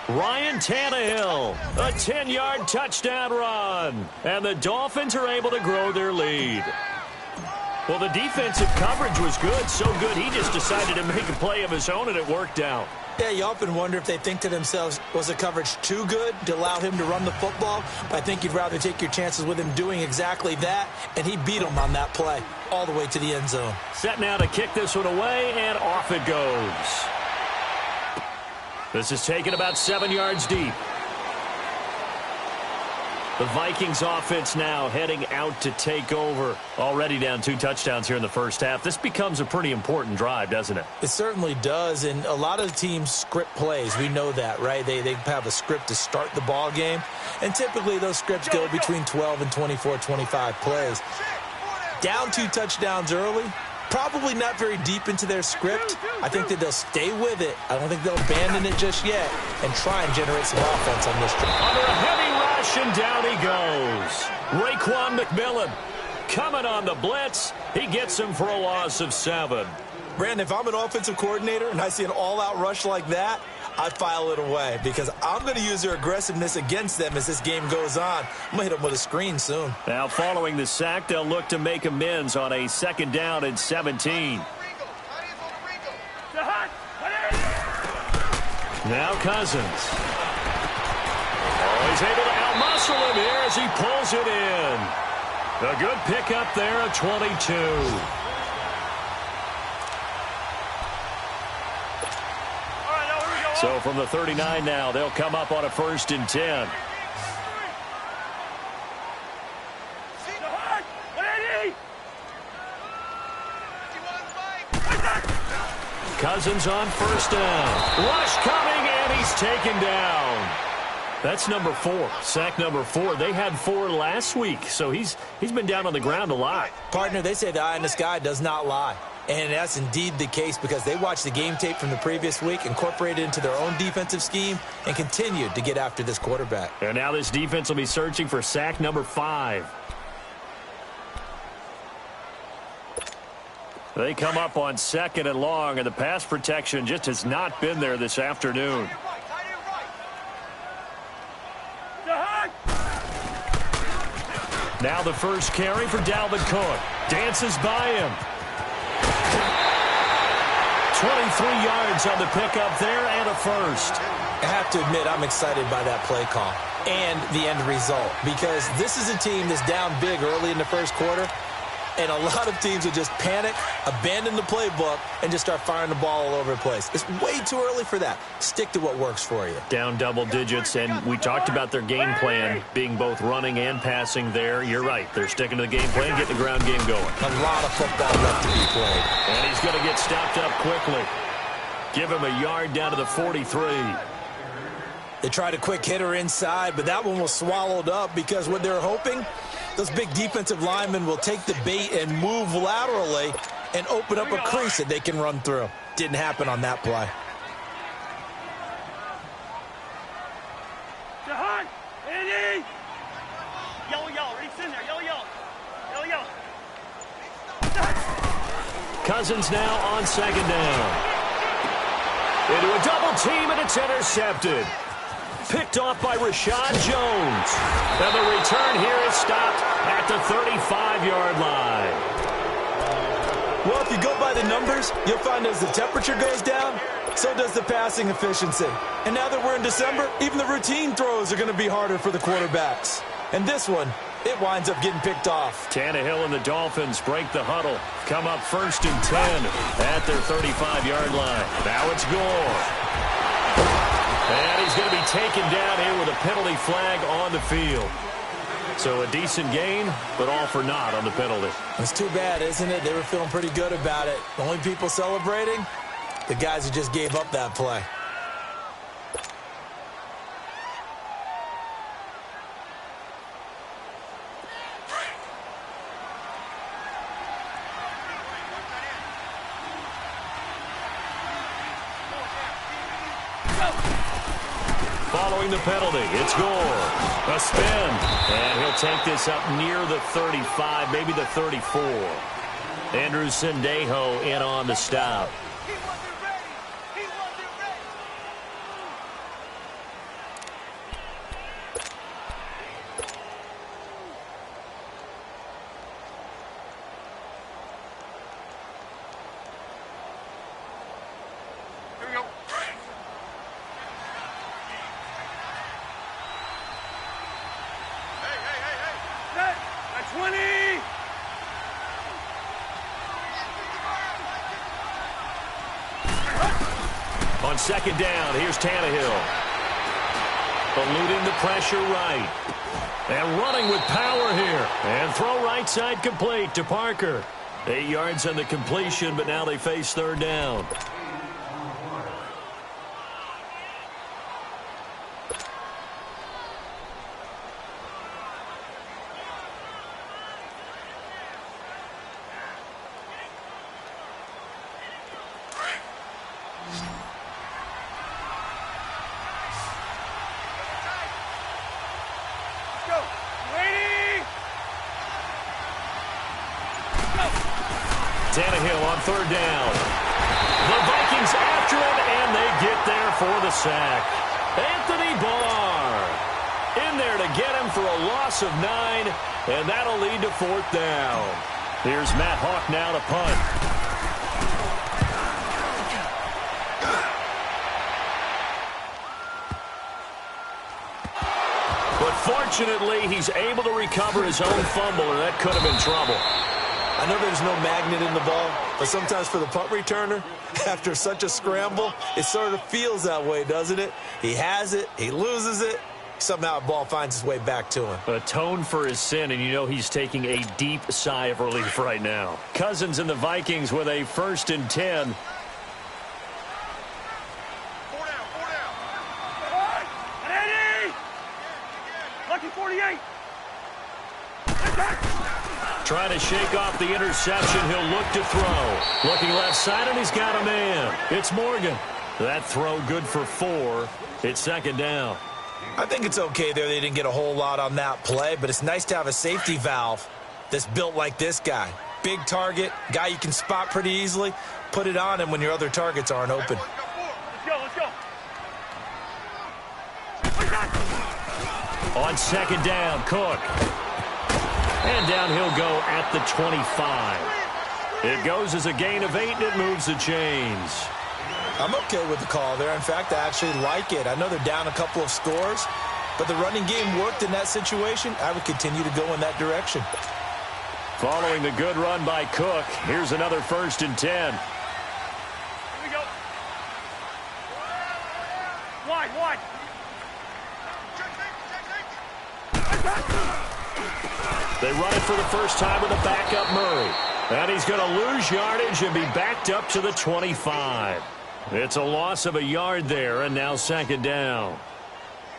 Ryan Tannehill, a 10-yard touchdown run. And the Dolphins are able to grow their lead. Well, the defensive coverage was good, so good he just decided to make a play of his own, and it worked out. Yeah, you often wonder if they think to themselves, was the coverage too good to allow him to run the football? But I think you'd rather take your chances with him doing exactly that, and he beat him on that play all the way to the end zone. Set now to kick this one away, and off it goes. This is taken about 7 yards deep. The Vikings offense now heading out to take over. Already down 2 touchdowns here in the first half. This becomes a pretty important drive, doesn't it? It certainly does, and a lot of the teams script plays. We know that, right? They have a script to start the ball game, and typically those scripts go between 12 and 24, 25 plays. Down 2 touchdowns early, probably not very deep into their script. I think that they'll stay with it. I don't think they'll abandon it just yet and try and generate some offense on this drive. Under a heavy rush, and down he goes. Raekwon McMillan coming on the blitz. He gets him for a loss of 7. Brandon, if I'm an offensive coordinator and I see an all-out rush like that, I file it away because I'm going to use their aggressiveness against them as this game goes on. I'm going to hit them with a screen soon. Now following the sack, they'll look to make amends on a 2nd down and 17. Now Cousins. Oh, he's able to outmuscle him here as he pulls it in. A good pickup there at 22. So from the 39 now, they'll come up on a 1st and 10. Cousins on 1st down. Rush coming, and he's taken down. That's number 4. Sack number 4. They had 4 last week, so he's been down on the ground a lot. Partner, they say the eye in the sky does not lie. And that's indeed the case because they watched the game tape from the previous week, incorporated it into their own defensive scheme, and continued to get after this quarterback. And now this defense will be searching for sack number 5. They come up on 2nd and long, and the pass protection just has not been there this afternoon. Now the first carry for Dalvin Cook. Dances by him. 23 yards on the pickup there and a first. I have to admit, I'm excited by that play call and the end result, because this is a team that's down big early in the first quarter, and a lot of teams will just panic, abandon the playbook, and just start firing the ball all over the place. It's way too early for that. Stick to what works for you. Down double digits, and we talked about their game plan being both running and passing there. You're right. They're sticking to the game plan, getting the ground game going. A lot of football left to be played. And he's going to get stopped up quickly. Give him a yard down to the 43. They tried a quick hitter inside, but that one was swallowed up because what they're hoping, those big defensive linemen will take the bait and move laterally and open up a crease that they can run through. Didn't happen on that play. Jahan, Andy! Yellow, yellow, Reed's in there, yellow, yellow. Yellow, yellow. Cousins now on 2nd down. Into a double team, and it's intercepted. Picked off by Rashad Jones. And the return here is stopped at the 35-yard line. Well, if you go by the numbers, you'll find as the temperature goes down, so does the passing efficiency. And now that we're in December, even the routine throws are going to be harder for the quarterbacks. And this one, it winds up getting picked off. Tannehill and the Dolphins break the huddle. Come up 1st and 10 at their 35-yard line. Now it's Gore. And he's going to be taken down here with a penalty flag on the field. So a decent gain, but all for naught on the penalty. It's too bad, isn't it? They were feeling pretty good about it. The only people celebrating, the guys who just gave up that play. Following the penalty, it's Gore. A spin, and he'll take this up near the 35, maybe the 34. Andrew Sendejo in on the stop. On 2nd down, here's Tannehill. Eluding the pressure right. And running with power here. And throw right side complete to Parker. 8 yards on the completion, but now they face 3rd down. Tannehill on 3rd down. The Vikings after him, and they get there for the sack. Anthony Barr in there to get him for a loss of 9, and that'll lead to 4th down. Here's Matt Hawk now to punt. But fortunately, he's able to recover his own fumble, and that could have been trouble. I know there's no magnet in the ball, but sometimes for the punt returner, after such a scramble, it sort of feels that way, doesn't it? He has it, he loses it, somehow the ball finds its way back to him. Atone for his sin, and you know he's taking a deep sigh of relief right now. Cousins and the Vikings with a 1st and 10. Lucky 48. Trying to shake off the interception. He'll look to throw. Looking left side, and he's got a man. It's Morgan. That throw good for 4. It's 2nd down. I think it's okay there. They didn't get a whole lot on that play, but it's nice to have a safety valve that's built like this guy. big target, guy you can spot pretty easily, put it on him when your other targets aren't open. Let's go. On second down, Cook. And down he'll go at the 25. It goes as a gain of 8, and it moves the chains. I'm okay with the call there. In fact, I actually like it. I know they're down a couple of scores, but the running game worked in that situation. I would continue to go in that direction. Following the good run by Cook, here's another 1st and 10. Here we go. Wide. They run it for the first time with a backup Murray. And he's going to lose yardage and be backed up to the 25. It's a loss of a yard there, and now second down.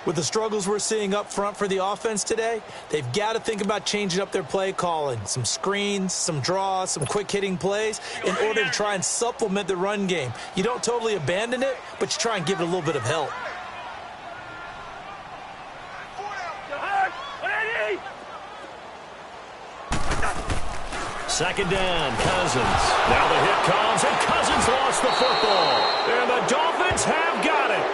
With the struggles we're seeing up front for the offense today, they've got to think about changing up their play calling. Some screens, some draws, some quick-hitting plays in order to try and supplement the run game. You don't totally abandon it, but you try and give it a little bit of help. Second down, Cousins. Now the hit comes, and Cousins lost the football. And the Dolphins have got it.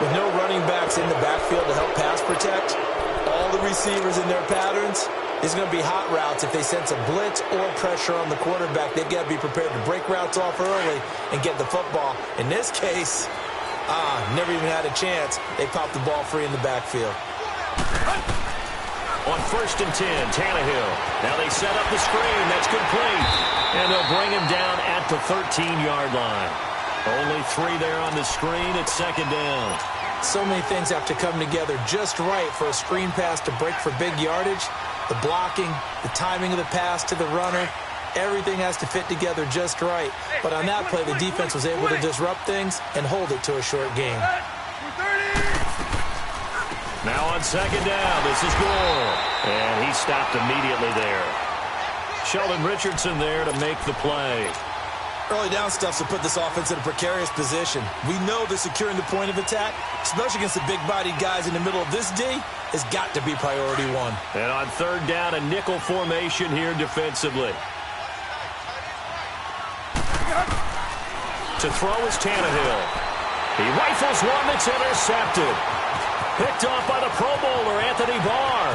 With no running backs in the backfield to help pass protect, all the receivers in their patterns, there's going to be hot routes. If they sense a blitz or pressure on the quarterback, they've got to be prepared to break routes off early and get the football. In this case, never even had a chance. They popped the ball free in the backfield. On 1st and 10, Tannehill. Now they set up the screen. That's complete. And they'll bring him down at the 13-yard line. Only 3 there on the screen at second down. So many things have to come together just right for a screen pass to break for big yardage. The blocking, the timing of the pass to the runner, everything has to fit together just right. But on that play, the defense was able to disrupt things and hold it to a short game. Now on second down, this is Gore. And he stopped immediately there. Sheldon Richardson there to make the play. Early down stuffs will put this offense in a precarious position. We know that securing the point of attack, especially against the big-bodied guys in the middle of this D, has got to be priority 1. And on third down, a nickel formation here defensively. To throw is Tannehill. He rifles one that's intercepted. Picked off by the Pro Bowler, Anthony Barr.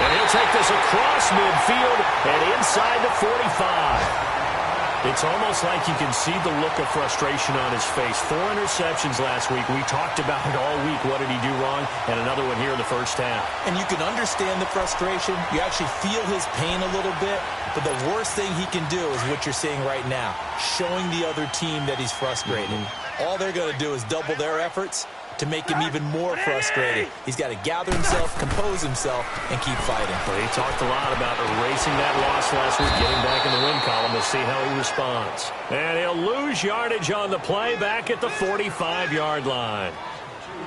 And he'll take this across midfield and inside the 45. It's almost like you can see the look of frustration on his face. 4 interceptions last week. We talked about it all week. What did he do wrong? And another one here in the first half. And you can understand the frustration. You actually feel his pain a little bit. But the worst thing he can do is what you're seeing right now, showing the other team that he's frustrated. All they're going to do is double their efforts to make him even more frustrated. He's got to gather himself, compose himself, and keep fighting. Well, he talked a lot about erasing that loss last week, getting back in the win column. We'll see how he responds. And he'll lose yardage on the play back at the 45-yard line.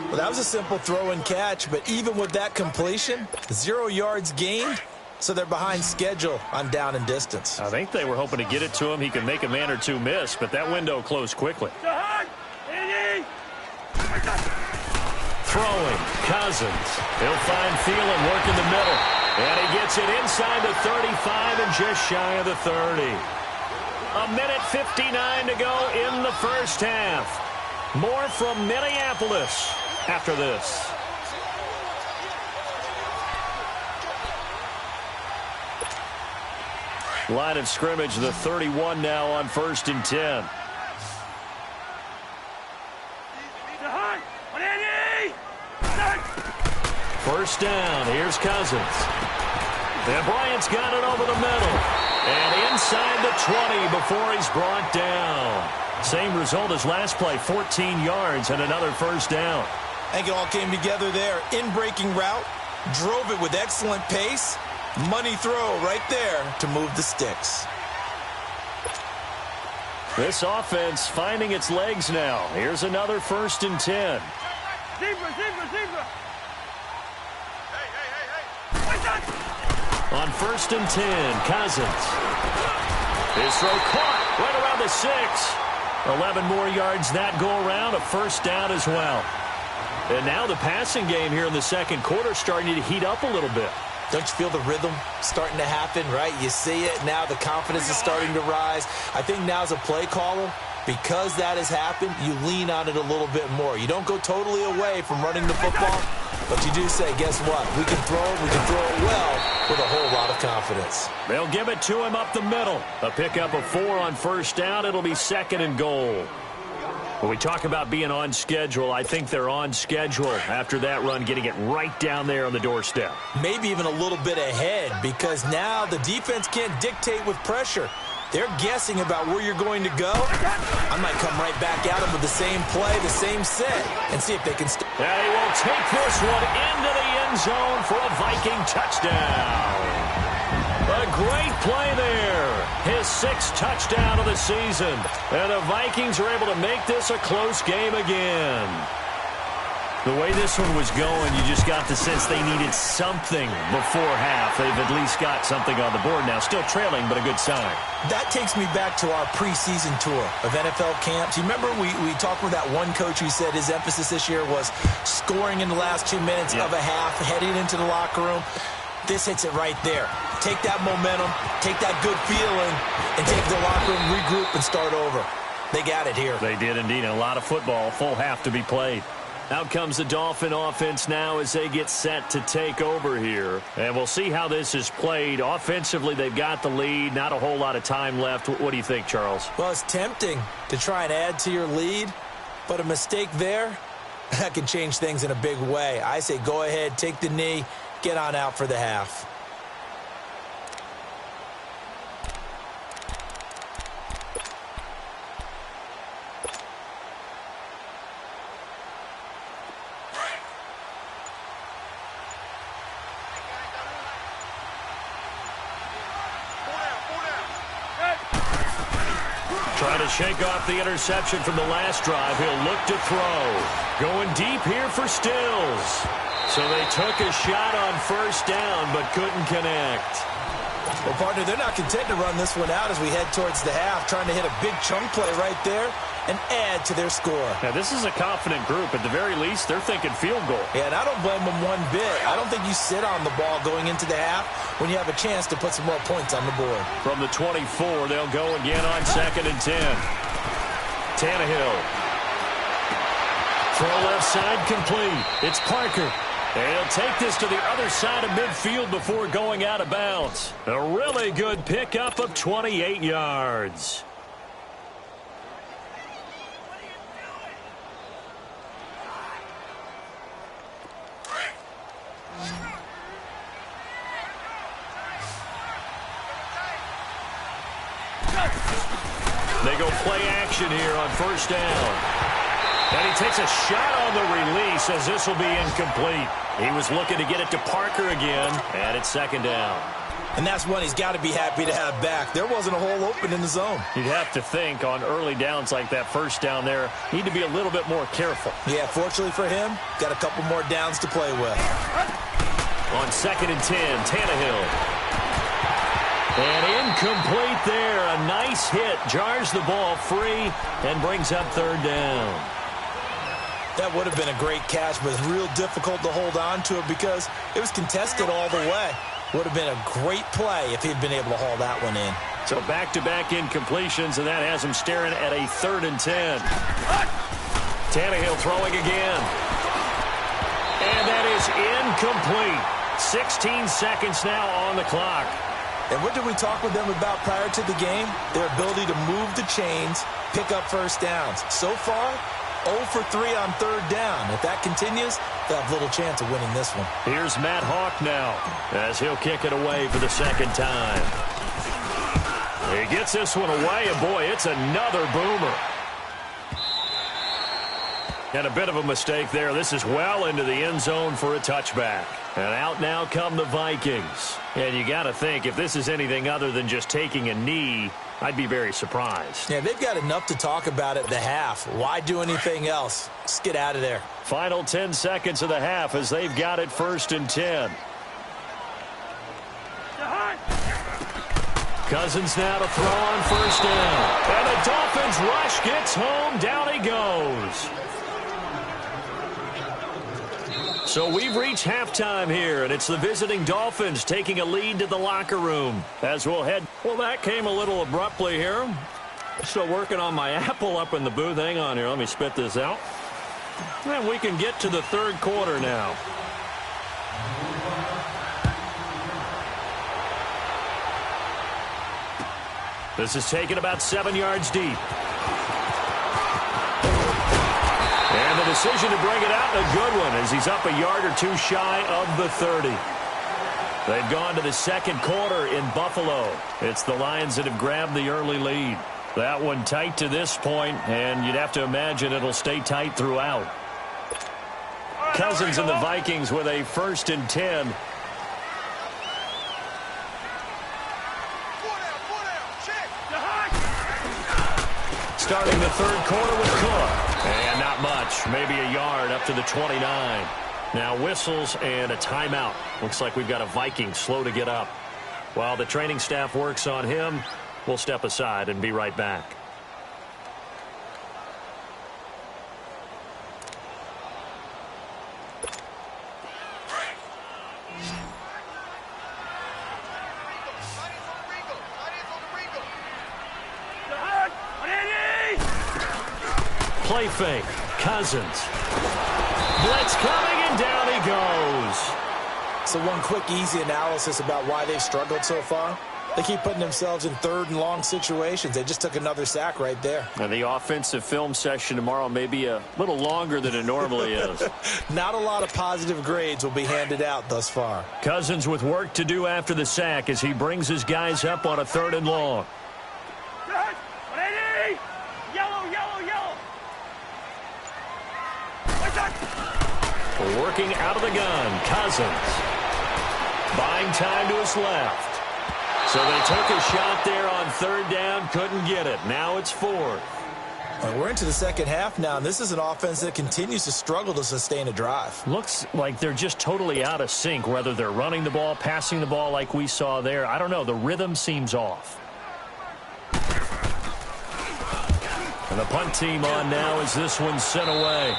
Well, that was a simple throw and catch, but even with that completion, 0 yards gained, so they're behind schedule on down and distance. I think they were hoping to get it to him. He could make a man or two miss, but that window closed quickly. Throwing, Cousins. He'll find Thielen work in the middle. And he gets it inside the 35 and just shy of the 30. 1:59 to go in the first half. More from Minneapolis after this. Line of scrimmage, the 31 now on 1st and 10. First down, here's Cousins. And Bryant's got it over the middle. And inside the 20 before he's brought down. Same result as last play, 14 yards and another first down. I think it all came together there. In-breaking route, drove it with excellent pace. Money throw right there to move the sticks. This offense finding its legs now. Here's another 1st and 10. Zebra. On 1st and 10, Cousins. His throw caught right around the 6. 11 more yards that go around, a first down as well. And now the passing game here in the second quarter starting to heat up a little bit. Don't you feel the rhythm starting to happen, right? You see it. Now the confidence is starting to rise. I think now as a play caller, because that has happened, you lean on it a little bit more. You don't go totally away from running the football, but you do say, guess what? We can throw it well with a whole lot of confidence. They'll give it to him up the middle. A pickup of 4 on first down. It'll be 2nd and goal. When we talk about being on schedule, I think they're on schedule after that run, getting it right down there on the doorstep. Maybe even a little bit ahead, because now the defense can't dictate with pressure. They're guessing about where you're going to go. I might come right back at them with the same play, the same set, and see if they can stop. And he will take this one into the end zone for a Viking touchdown. A great play there. His 6th touchdown of the season. And the Vikings are able to make this a close game again. The way this one was going, you just got the sense they needed something before half. They've at least got something on the board now. Still trailing, but a good sign. That takes me back to our preseason tour of NFL camps. You remember we talked with that one coach who said his emphasis this year was scoring in the last 2 minutes of a half, heading into the locker room. This hits it right there. Take that momentum, take that good feeling, and take the locker room, regroup, and start over. They got it here. They did indeed. A lot of football, full half to be played. Out comes the Dolphin offense now as they get set to take over here. And we'll see how this is played. Offensively, they've got the lead. Not a whole lot of time left. What do you think, Charles? Well, it's tempting to try and add to your lead, but a mistake there, that can change things in a big way. I say go ahead, take the knee, get on out for the half. Trying to shake off the interception from the last drive. He'll look to throw. Going deep here for Stills. So they took a shot on first down, but couldn't connect. Well, partner, they're not content to run this one out as we head towards the half, trying to hit a big chunk play right there and add to their score. Now, this is a confident group. At the very least, they're thinking field goal. Yeah, and I don't blame them one bit. I don't think you sit on the ball going into the half when you have a chance to put some more points on the board. From the 24, they'll go again on 2nd and 10. Tannehill. Throw left side complete. It's Parker. And he'll take this to the other side of midfield before going out of bounds. A really good pickup of 28 yards. They go play action here on first down. And he takes a shot on the release as this will be incomplete. He was looking to get it to Parker again, and it's 2nd down. And that's one he's got to be happy to have back. There wasn't a hole open in the zone. You'd have to think on early downs like that first down there, need to be a little bit more careful. Yeah, fortunately for him, got a couple more downs to play with. On 2nd and 10, Tannehill. And incomplete there. A nice hit. Jars the ball free and brings up 3rd down. That would have been a great catch, but it's real difficult to hold on to it because it was contested all the way. Would have been a great play if he'd been able to haul that one in. So back-to-back incompletions, and that has him staring at a 3rd and 10. Tannehill throwing again. And that is incomplete. 16 seconds now on the clock. And what did we talk with them about prior to the game? Their ability to move the chains, pick up first downs. So far, 0 for 3 on 3rd down. If that continues, they'll have little chance of winning this one. Here's Matt Hawk now as he'll kick it away for the 2nd time. He gets this one away, and boy, it's another boomer. And a bit of a mistake there. This is well into the end zone for a touchback. And out now come the Vikings. And you got to think, if this is anything other than just taking a knee, I'd be very surprised. Yeah, they've got enough to talk about at the half. Why do anything else? Just get out of there. Final 10 seconds of the half as they've got it 1st and 10. Cousins now to throw on first down. And the Dolphins rush gets home. Down he goes. So we've reached halftime here, and it's the visiting Dolphins taking a lead to the locker room. As we'll head. Well, that came a little abruptly here. Still working on my apple up in the booth. Hang on here. Let me spit this out. And we can get to the third quarter now. This is taken about 7 yards deep. And the decision to bring it out, a good one, as he's up a yard or two shy of the 30. They've gone to the second quarter in Buffalo. It's the Lions that have grabbed the early lead. That one tight to this point, and you'd have to imagine it'll stay tight throughout. Cousins and the Vikings with a 1st and 10. Starting the third quarter with Cook. And not much, maybe a yard up to the 29. Now whistles and a timeout. Looks like we've got a Viking slow to get up. While the training staff works on him, we'll step aside and be right back. Play fake. Cousins. Blitz coming, and down he goes. So one quick, easy analysis about why they've struggled so far. They keep putting themselves in 3rd and long situations. They just took another sack right there. And the offensive film session tomorrow may be a little longer than it normally is. Not a lot of positive grades will be handed out thus far. Cousins with work to do after the sack as he brings his guys up on a 3rd and long. Working out of the gun, Cousins. Buying time to his left. So they took a shot there on 3rd down, couldn't get it. Now it's 4th. We're into the second half now, and this is an offense that continues to struggle to sustain a drive. Looks like they're just totally out of sync, whether they're running the ball, passing the ball like we saw there. I don't know. The rhythm seems off. And the punt team on now as this one's sent away.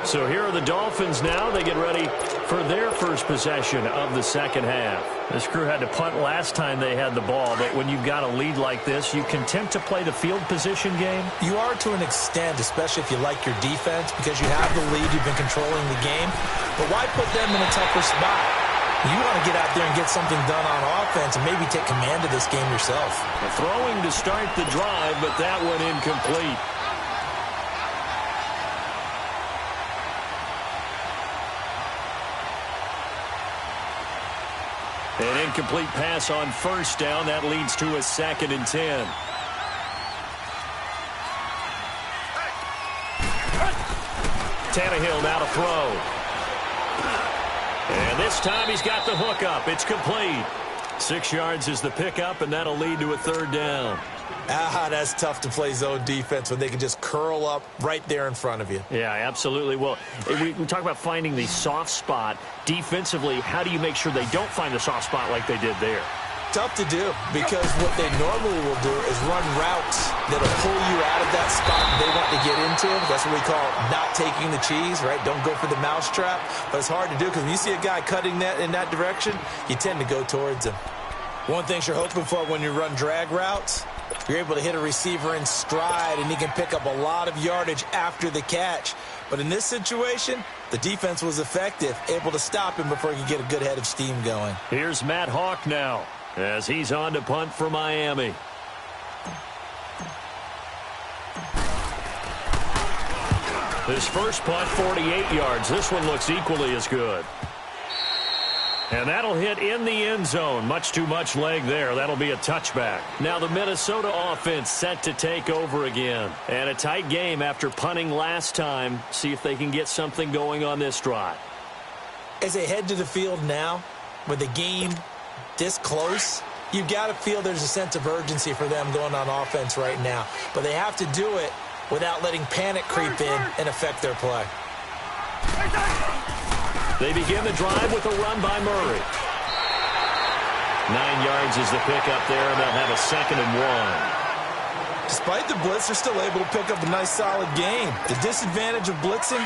So here are the Dolphins now. They get ready for their first possession of the second half. This crew had to punt last time they had the ball, but when you've got a lead like this, you content to play the field position game? You are to an extent, especially if you like your defense, because you have the lead, you've been controlling the game. But why put them in a tougher spot? You want to get out there and get something done on offense and maybe take command of this game yourself. Throwing to start the drive, but that one incomplete. An incomplete pass on 1st down. That leads to a 2nd and 10. Tannehill now to throw. And this time he's got the hook up. It's complete. 6 yards is the pickup, and that'll lead to a 3rd down. That's tough to play zone defense when they can just curl up right there in front of you. Yeah, absolutely. Well, we talk about finding the soft spot. Defensively, how do you make sure they don't find the soft spot like they did there? Tough to do, because what they normally will do is run routes that'll pull you out of that spot they want to get into. That's what we call not taking the cheese, right? Don't go for the mousetrap. But it's hard to do because when you see a guy cutting that in that direction, you tend to go towards him. One thing you're hoping for when you run drag routes, you're able to hit a receiver in stride, and he can pick up a lot of yardage after the catch. But in this situation, the defense was effective, able to stop him before he could get a good head of steam going. Here's Matt Hawk now as he's on to punt for Miami. His first punt, 48 yards. This one looks equally as good. And that'll hit in the end zone. Much too much leg there. That'll be a touchback. Now the Minnesota offense set to take over again. And a tight game after punting last time. See if they can get something going on this drive. As they head to the field now, with the game this close, you've got to feel there's a sense of urgency for them going on offense right now. But they have to do it without letting panic creep in and affect their play. They begin the drive with a run by Murray. 9 yards is the pickup there, and they'll have a 2nd and 1. Despite the blitz, they're still able to pick up a nice, solid gain. The disadvantage of blitzing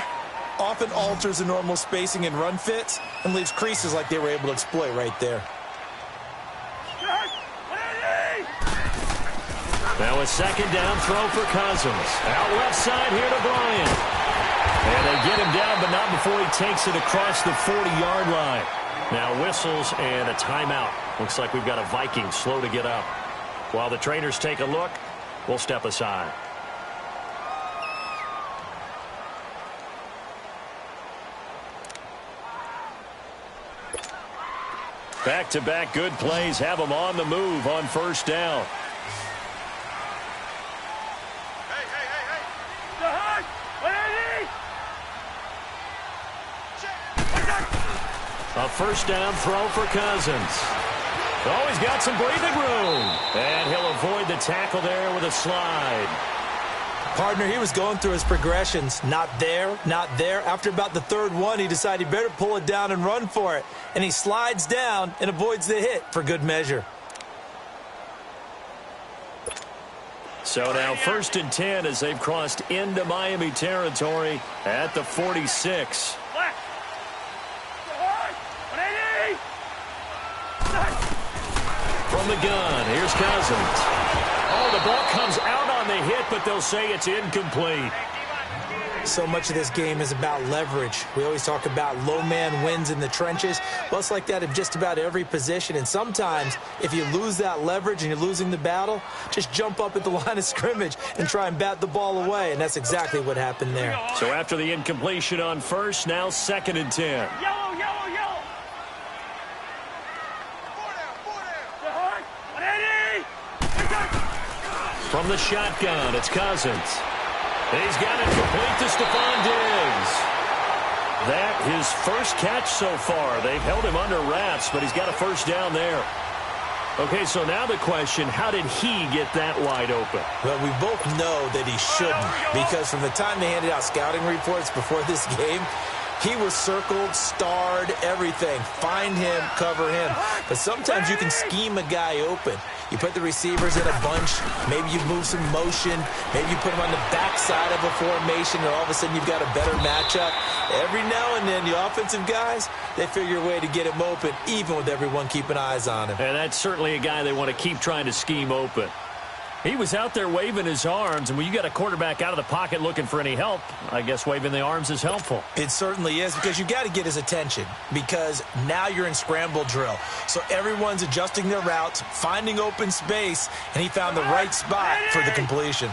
often alters the normal spacing and run fits and leaves creases like they were able to exploit right there. Now a second down throw for Cousins. Out left side here to Bryant. And they get him down, but not before he takes it across the 40-yard line. Now whistles and a timeout. Looks like we've got a Viking slow to get up. While the trainers take a look, we'll step aside. Back-to-back good plays have them on the move on first down. A first down throw for Cousins. Oh, he's got some breathing room. And he'll avoid the tackle there with a slide. Partner, he was going through his progressions. Not there, not there. After about the third one, he decided he better pull it down and run for it. And he slides down and avoids the hit for good measure. So now 1st and 10 as they've crossed into Miami territory at the 46. From the gun, here's Cousins. Oh, the ball comes out on the hit, but they'll say it's incomplete. So much of this game is about leverage. We always talk about low man wins in the trenches. Well, it's like that in just about every position. And sometimes, if you lose that leverage and you're losing the battle, just jump up at the line of scrimmage and try and bat the ball away. And that's exactly what happened there. So after the incompletion on first, now 2nd and 10. From the shotgun, it's Cousins. He's got it complete to Stephon Diggs. That his first catch so far. They've held him under wraps, but he's got a first down there. Okay, so now the question, how did he get that wide open? Well, we both know that he shouldn't, because from the time they handed out scouting reports before this game, he was circled, starred, everything. Find him, cover him. But sometimes you can scheme a guy open. You put the receivers in a bunch. Maybe you move some motion. Maybe you put them on the backside of a formation, and all of a sudden you've got a better matchup. Every now and then, the offensive guys, they figure a way to get him open, even with everyone keeping eyes on him. And that's certainly a guy they want to keep trying to scheme open. He was out there waving his arms, and when you got a quarterback out of the pocket looking for any help, I guess waving the arms is helpful. It certainly is, because you got to get his attention, because now you're in scramble drill. So everyone's adjusting their routes, finding open space, and he found the right spot for the completion.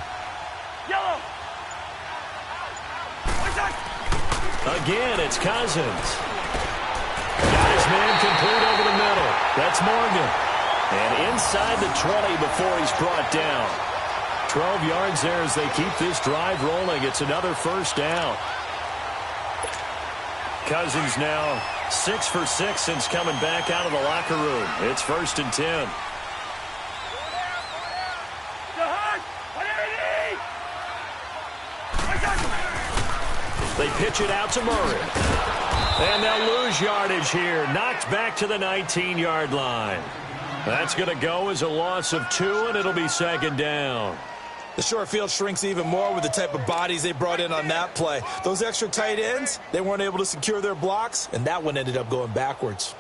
Again, it's Cousins. Got his man complete over the middle. That's Morgan. And inside the 20 before he's brought down. 12 yards there as they keep this drive rolling. It's another first down. Cousins now 6 for 6 since coming back out of the locker room. It's 1st and 10. They pitch it out to Murray. And they'll lose yardage here. Knocked back to the 19-yard line. That's going to go as a loss of 2, and it'll be 2nd down. The short field shrinks even more with the type of bodies they brought in on that play. Those extra tight ends, they weren't able to secure their blocks, and that one ended up going backwards.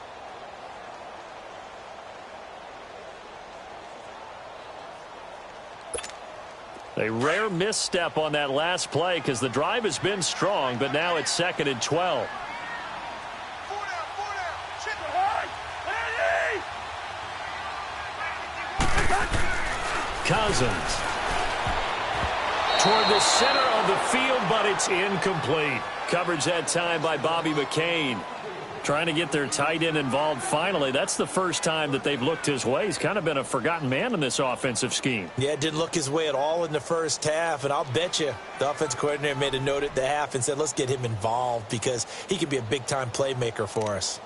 A rare misstep on that last play because the drive has been strong, but now it's 2nd and 12. Cousins toward the center of the field, but it's incomplete. Coverage that time by Bobby McCain. Trying to get their tight end involved finally. That's the first time that they've looked his way. He's kind of been a forgotten man in this offensive scheme. Yeah, it didn't look his way at all in the first half, and I'll bet you the offensive coordinator made a note at the half and said, let's get him involved because he could be a big-time playmaker for us.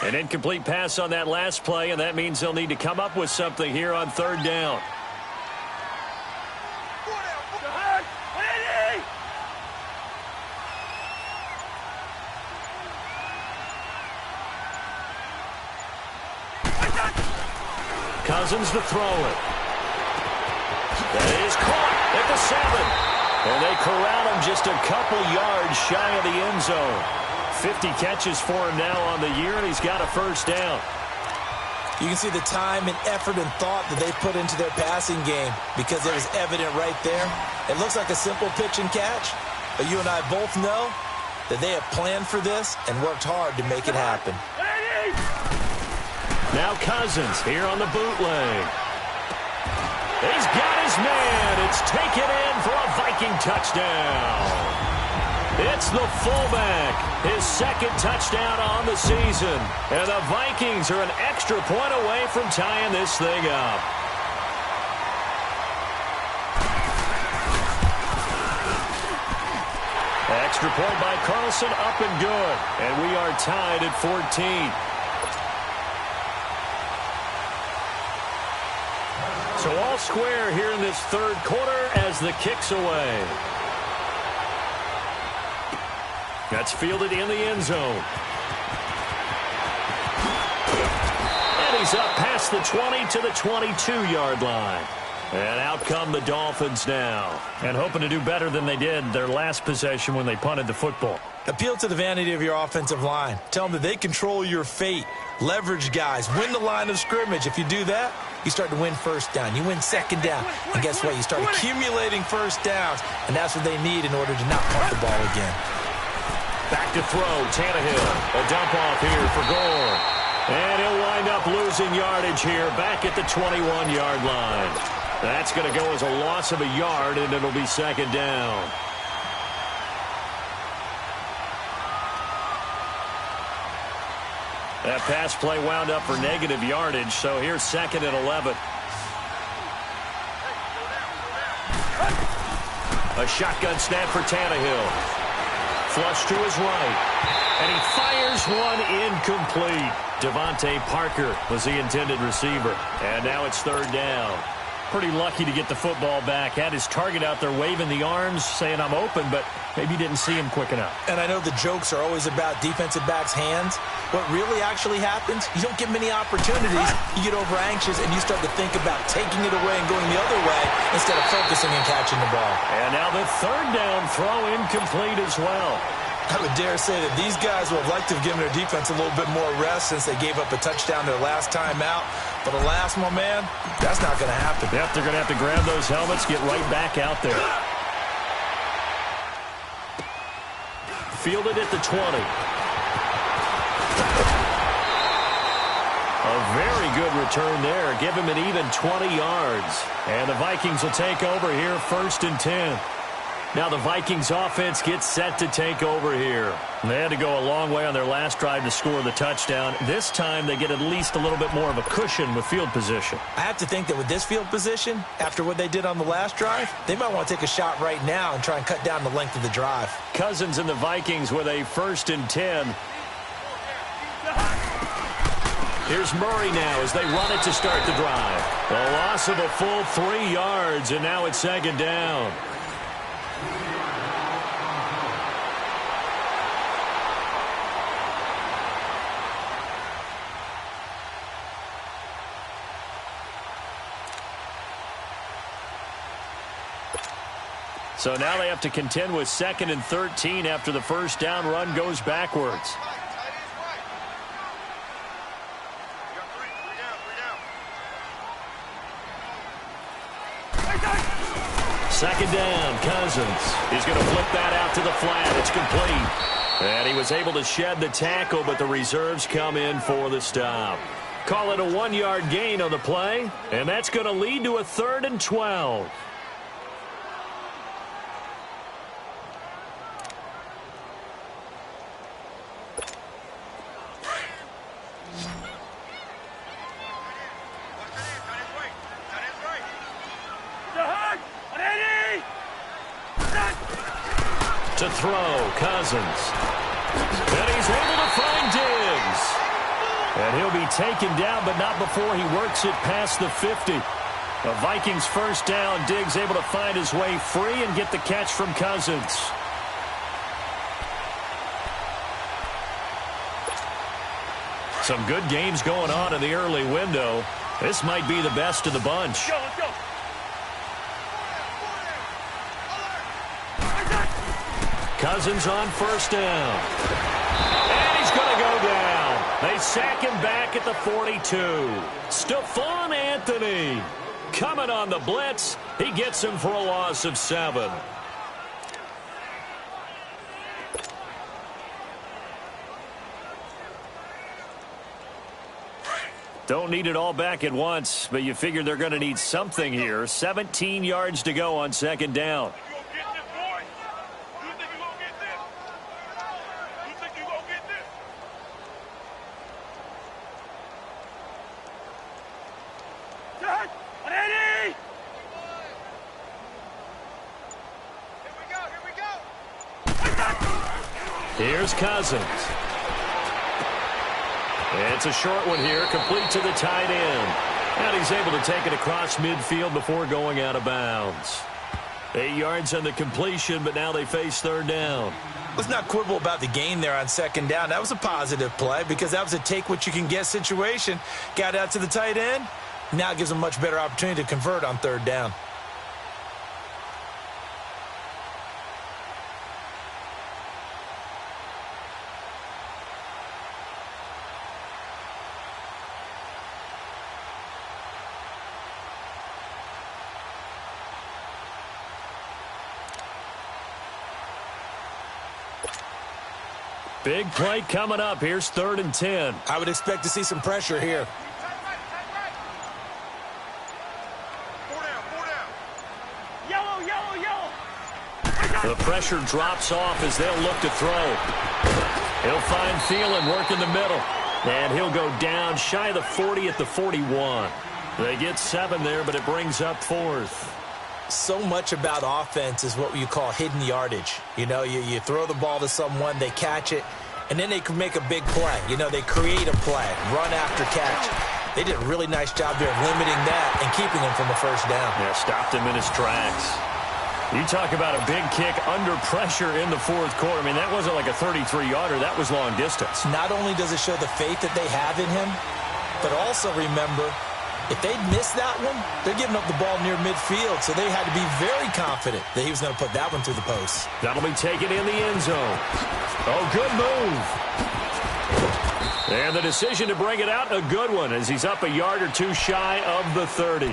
An incomplete pass on that last play, and that means they'll need to come up with something here on 3rd down. Cousins to throw it. That is caught at the 7. And they corral him just a couple yards shy of the end zone. 50 catches for him now on the year, and he's got a first down. You can see the time and effort and thought that they put into their passing game because it was evident right there. It looks like a simple pitch and catch, but you and I both know that they have planned for this and worked hard to make it happen. Now Cousins here on the bootleg. He's got his man. It's taken in for a Viking touchdown. It's the fullback, his second touchdown on the season. And the Vikings are an extra point away from tying this thing up. Extra point by Carlson, up and good. And we are tied at 14. So all square here in this third quarter as the kick's away. That's fielded in the end zone. And he's up past the 20 to the 22-yard line. And out come the Dolphins now. And hoping to do better than they did their last possession when they punted the football. Appeal to the vanity of your offensive line. Tell them that they control your fate. Leverage guys. Win the line of scrimmage. If you do that, you start to win first down. You win second down. And guess what? You start accumulating first downs. And that's what they need in order to not punt the ball again. Back to throw. Tannehill. A dump off here for Gore. And he'll wind up losing yardage here back at the 21-yard line. That's going to go as a loss of a yard, and it'll be second down. That pass play wound up for negative yardage, so here's second and 11. A shotgun snap for Tannehill. Flush to his right. And he fires one incomplete. Devontae Parker was the intended receiver. And now it's third down. Pretty lucky to get the football back. Had his target out there waving the arms, saying I'm open, but maybe didn't see him quick enough. And I know the jokes are always about defensive backs' hands. What really actually happens, you don't get many opportunities. You get over anxious, and you start to think about taking it away and going the other way instead of focusing and catching the ball. And now the third down throw incomplete as well. I would dare say that these guys would have liked to have given their defense a little bit more rest since they gave up a touchdown their last time out. But alas, my man, that's not going to happen. Yep, they're going to have to grab those helmets, get right back out there. Fielded at the 20. A very good return there. Give him an even 20 yards. And the Vikings will take over here, 1st and 10. Now the Vikings offense gets set to take over here. They had to go a long way on their last drive to score the touchdown. This time they get at least a little bit more of a cushion with field position. I have to think that with this field position, after what they did on the last drive, they might want to take a shot right now and try and cut down the length of the drive. Cousins and the Vikings with a 1st and 10. Here's Murray now as they run it to start the drive. A loss of a full 3 yards, and now it's second down. So now they have to contend with 2nd and 13 after the first down run goes backwards. Second down, Cousins. He's going to flip that out to the flat. It's complete. And he was able to shed the tackle, but the reserves come in for the stop. Call it a 1-yard gain on the play, and that's going to lead to a 3rd and 12. To throw, Cousins. And he's able to find Diggs. And he'll be taken down, but not before he works it past the 50. The Vikings first down. Diggs able to find his way free and get the catch from Cousins. Some good games going on in the early window. This might be the best of the bunch. Let's go. Cousins on first down. And he's going to go down. They sack him back at the 42. Stephon Anthony coming on the blitz. He gets him for a loss of 7. Don't need it all back at once, but you figure they're going to need something here. 17 yards to go on second down. Here's Cousins. It's a short one here, complete to the tight end. And he's able to take it across midfield before going out of bounds. 8 yards on the completion, but now they face third down. Let's not quibble about the gain there on second down. That was a positive play because that was a take-what-you-can-get situation. Got out to the tight end. Now it gives them a much better opportunity to convert on third down. Big play coming up. Here's 3rd and 10. I would expect to see some pressure here. The pressure drops off as they'll look to throw. He'll find Thielen work in the middle. And he'll go down shy of the 40 at the 41. They get 7 there, but it brings up 4th. So much about offense is what you call hidden yardage. You know, you throw the ball to someone, they catch it, and then they can make a big play. You know, they create a play, run after catch. They did a really nice job there of limiting that and keeping him from a first down. Yeah, stopped him in his tracks. You talk about a big kick under pressure in the 4th quarter. I mean, that wasn't like a 33-yarder. That was long distance. Not only does it show the faith that they have in him, but also remember, if they'd missed that one, they're giving up the ball near midfield, so they had to be very confident that he was going to put that one through the post. That'll be taken in the end zone. Oh, good move. And the decision to bring it out, a good one, as he's up a yard or two shy of the 30.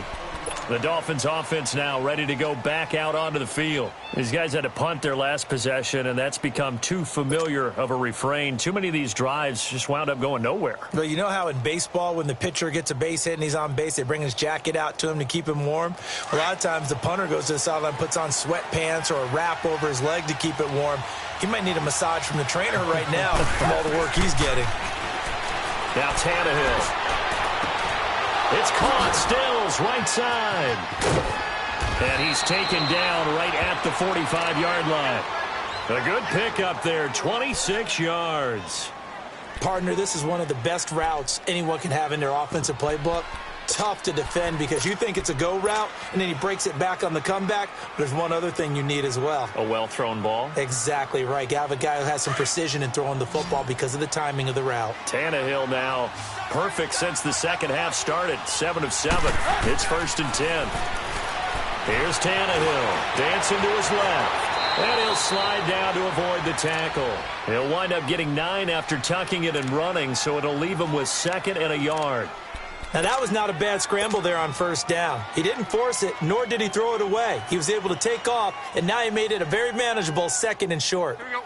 The Dolphins offense now ready to go back out onto the field. These guys had to punt their last possession, and that's become too familiar of a refrain. Too many of these drives just wound up going nowhere. Well, you know how in baseball when the pitcher gets a base hit and he's on base, they bring his jacket out to him to keep him warm? A lot of times the punter goes to the sideline, puts on sweatpants or a wrap over his leg to keep it warm. He might need a massage from the trainer right now from all the work he's getting. Now Tannehill. It's caught, Stills, right side. And he's taken down right at the 45-yard line. A good pickup there, 26 yards. Partner, this is one of the best routes anyone can have in their offensive playbook. Tough to defend because you think it's a go route, and then he breaks it back on the comeback. There's one other thing you need as well. A well-thrown ball? Exactly right. You have a guy who has some precision in throwing the football because of the timing of the route. Tannehill now perfect since the second half started. 7 of 7. It's 1st and 10. Here's Tannehill dancing to his left. And he'll slide down to avoid the tackle. He'll wind up getting 9 after tucking it and running, so it'll leave him with 2nd and a yard. Now, that was not a bad scramble there on first down. He didn't force it, nor did he throw it away. He was able to take off, and now he made it a very manageable 2nd and short. Here we go.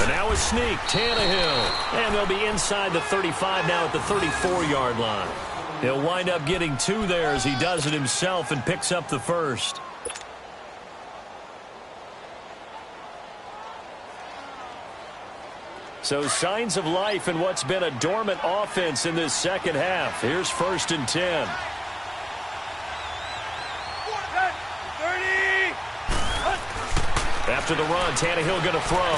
And now a sneak, Tannehill. And they'll be inside the 35 now at the 34-yard line. He'll wind up getting 2 there as he does it himself and picks up the 1st. So signs of life in what's been a dormant offense in this second half. Here's 1st and 10. 30. After the run, Tannehill going to throw.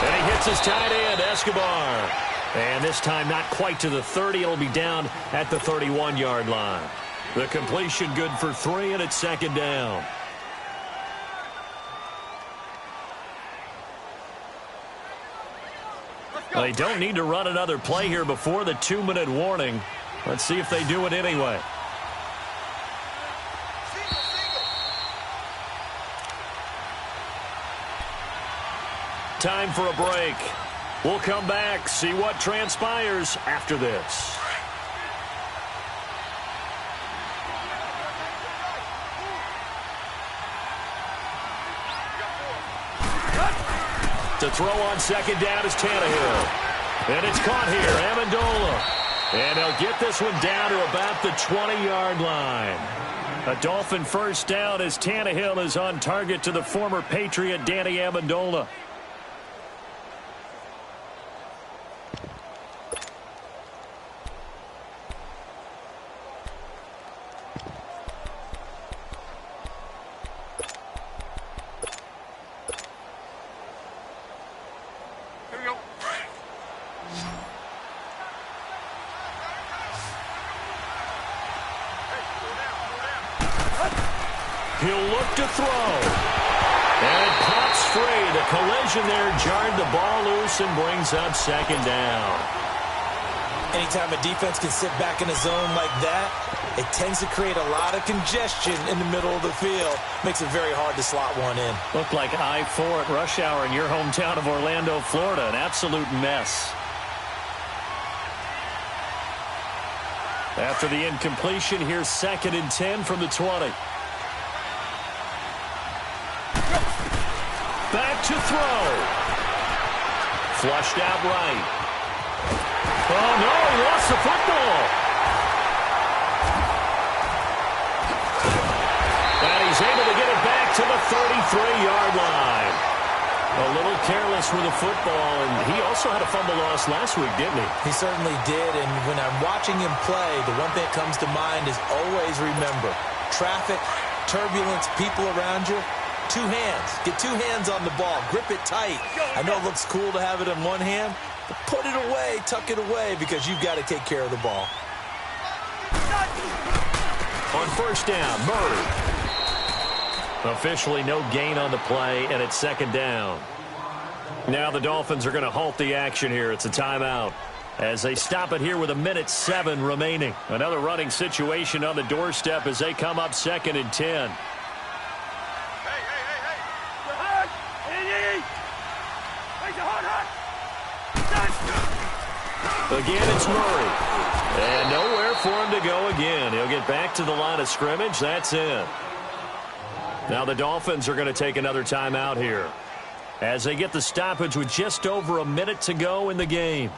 And he hits his tight end, Escobar. And this time not quite to the 30. It'll be down at the 31-yard line. The completion good for 3, and it's 2nd down. They don't need to run another play here before the 2-minute warning. Let's see if they do it anyway. Time for a break. We'll come back, see what transpires after this. To throw on second down is Tannehill. And it's caught here, Amendola. And they'll get this one down to about the 20-yard line. A Dolphin first down as Tannehill is on target to the former Patriot Danny Amendola. He'll look to throw. And it pops free. The collision there jarred the ball loose and brings up second down. Anytime a defense can sit back in a zone like that, it tends to create a lot of congestion in the middle of the field. Makes it very hard to slot one in. Looked like I-4 at rush hour in your hometown of Orlando, Florida. An absolute mess. After the incompletion, here's 2nd and 10 from the 20. Back to throw. Flushed out right. Oh, no, he lost the football. And he's able to get it back to the 33-yard line. A little careless with the football, and he also had a fumble loss last week, didn't he? He certainly did, and when I'm watching him play, the one thing that comes to mind is always remember, traffic, turbulence, people around you, 2 hands. Get 2 hands on the ball. Grip it tight. I know it looks cool to have it in one hand, but put it away, tuck it away, because you've got to take care of the ball. On first down, Murray. Officially no gain on the play, and it's 2nd down. Now the Dolphins are going to halt the action here. It's a timeout as they stop it here with 1:07 remaining. Another running situation on the doorstep as they come up 2nd and 10. Again, it's Murray. And nowhere for him to go again. He'll get back to the line of scrimmage. That's it. Now the Dolphins are going to take another timeout here as they get the stoppage with just over a minute to go in the game.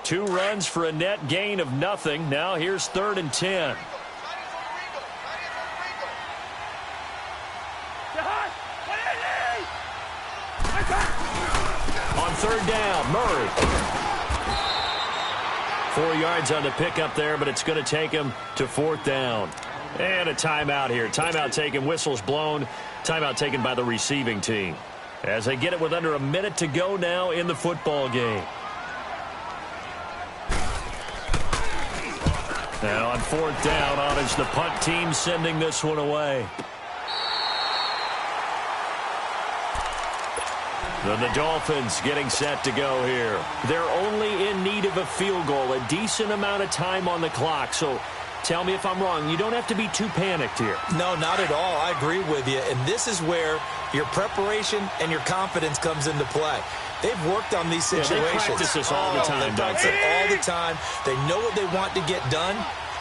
2 runs for a net gain of nothing. Now here's 3rd and 10. On 3rd down, Murray. 4 yards on the pickup there, but it's going to take him to 4th down. And a timeout here. Timeout taken, whistles blown. Timeout taken by the receiving team as they get it with under a minute to go now in the football game. Now on 4th down, on is the punt team sending this one away. And the Dolphins getting set to go here. They're only in need of a field goal, a decent amount of time on the clock. So tell me if I'm wrong. You don't have to be too panicked here. No, not at all. I agree with you. And this is where your preparation and your confidence comes into play. They've worked on these situations. They practice this all the time. They practice it all the time. They know what they want to get done.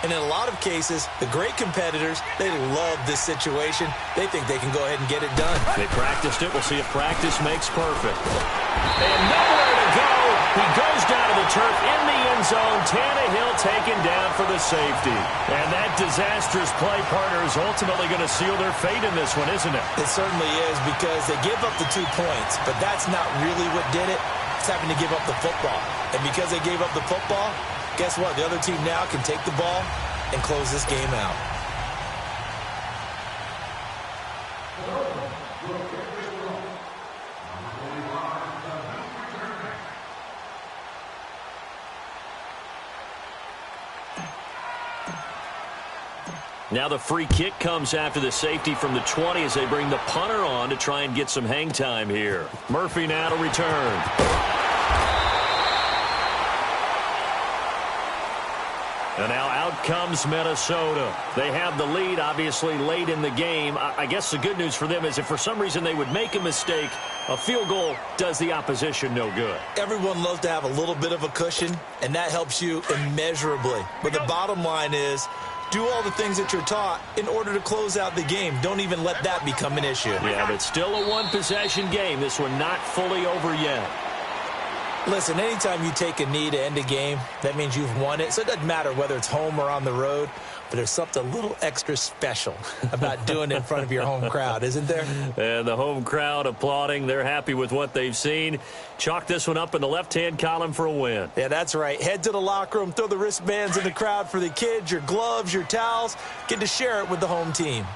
And in a lot of cases, the great competitors, they love this situation. They think they can go ahead and get it done. They practiced it. We'll see if practice makes perfect. And nowhere to go. He goes down to the turf in the end zone. Tannehill taken down for the safety. And that disastrous play partner is ultimately going to seal their fate in this one, isn't it? It certainly is, because they give up the 2 points. But that's not really what did it. It's having to give up the football. And because they gave up the football, guess what? The other team now can take the ball and close this game out. Now the free kick comes after the safety from the 20 as they bring the punter on to try and get some hang time here. Murphy now to return. And now out comes Minnesota. They have the lead, obviously, late in the game. I guess the good news for them is if for some reason they would make a mistake, a field goal does the opposition no good. Everyone loves to have a little bit of a cushion, and that helps you immeasurably. But the bottom line is, do all the things that you're taught in order to close out the game. Don't even let that become an issue. Yeah, but still a one-possession game. This one not fully over yet. Listen, anytime you take a knee to end a game, that means you've won it. So it doesn't matter whether it's home or on the road, but there's something a little extra special about doing it in front of your home crowd, isn't there? And the home crowd applauding. They're happy with what they've seen. Chalk this one up in the left-hand column for a win. Yeah, that's right. Head to the locker room, throw the wristbands in the crowd for the kids, your gloves, your towels. Get to share it with the home team.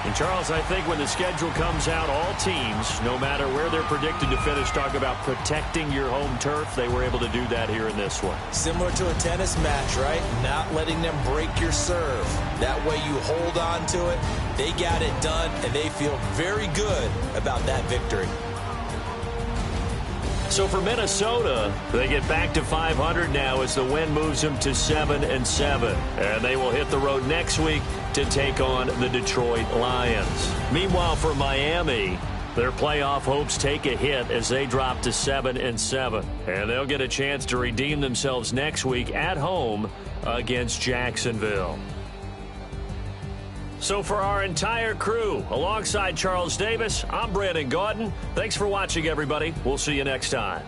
And, Charles, I think when the schedule comes out, all teams, no matter where they're predicted to finish, talk about protecting your home turf. They were able to do that here in this one. Similar to a tennis match, right? Not letting them break your serve. That way you hold on to it. They got it done, and they feel very good about that victory. So for Minnesota, they get back to 500 now as the win moves them to 7-7. And they will hit the road next week to take on the Detroit Lions. Meanwhile, for Miami, their playoff hopes take a hit as they drop to 7-7. And they'll get a chance to redeem themselves next week at home against Jacksonville. So for our entire crew, alongside Charles Davis, I'm Brandon Gaudin. Thanks for watching, everybody. We'll see you next time.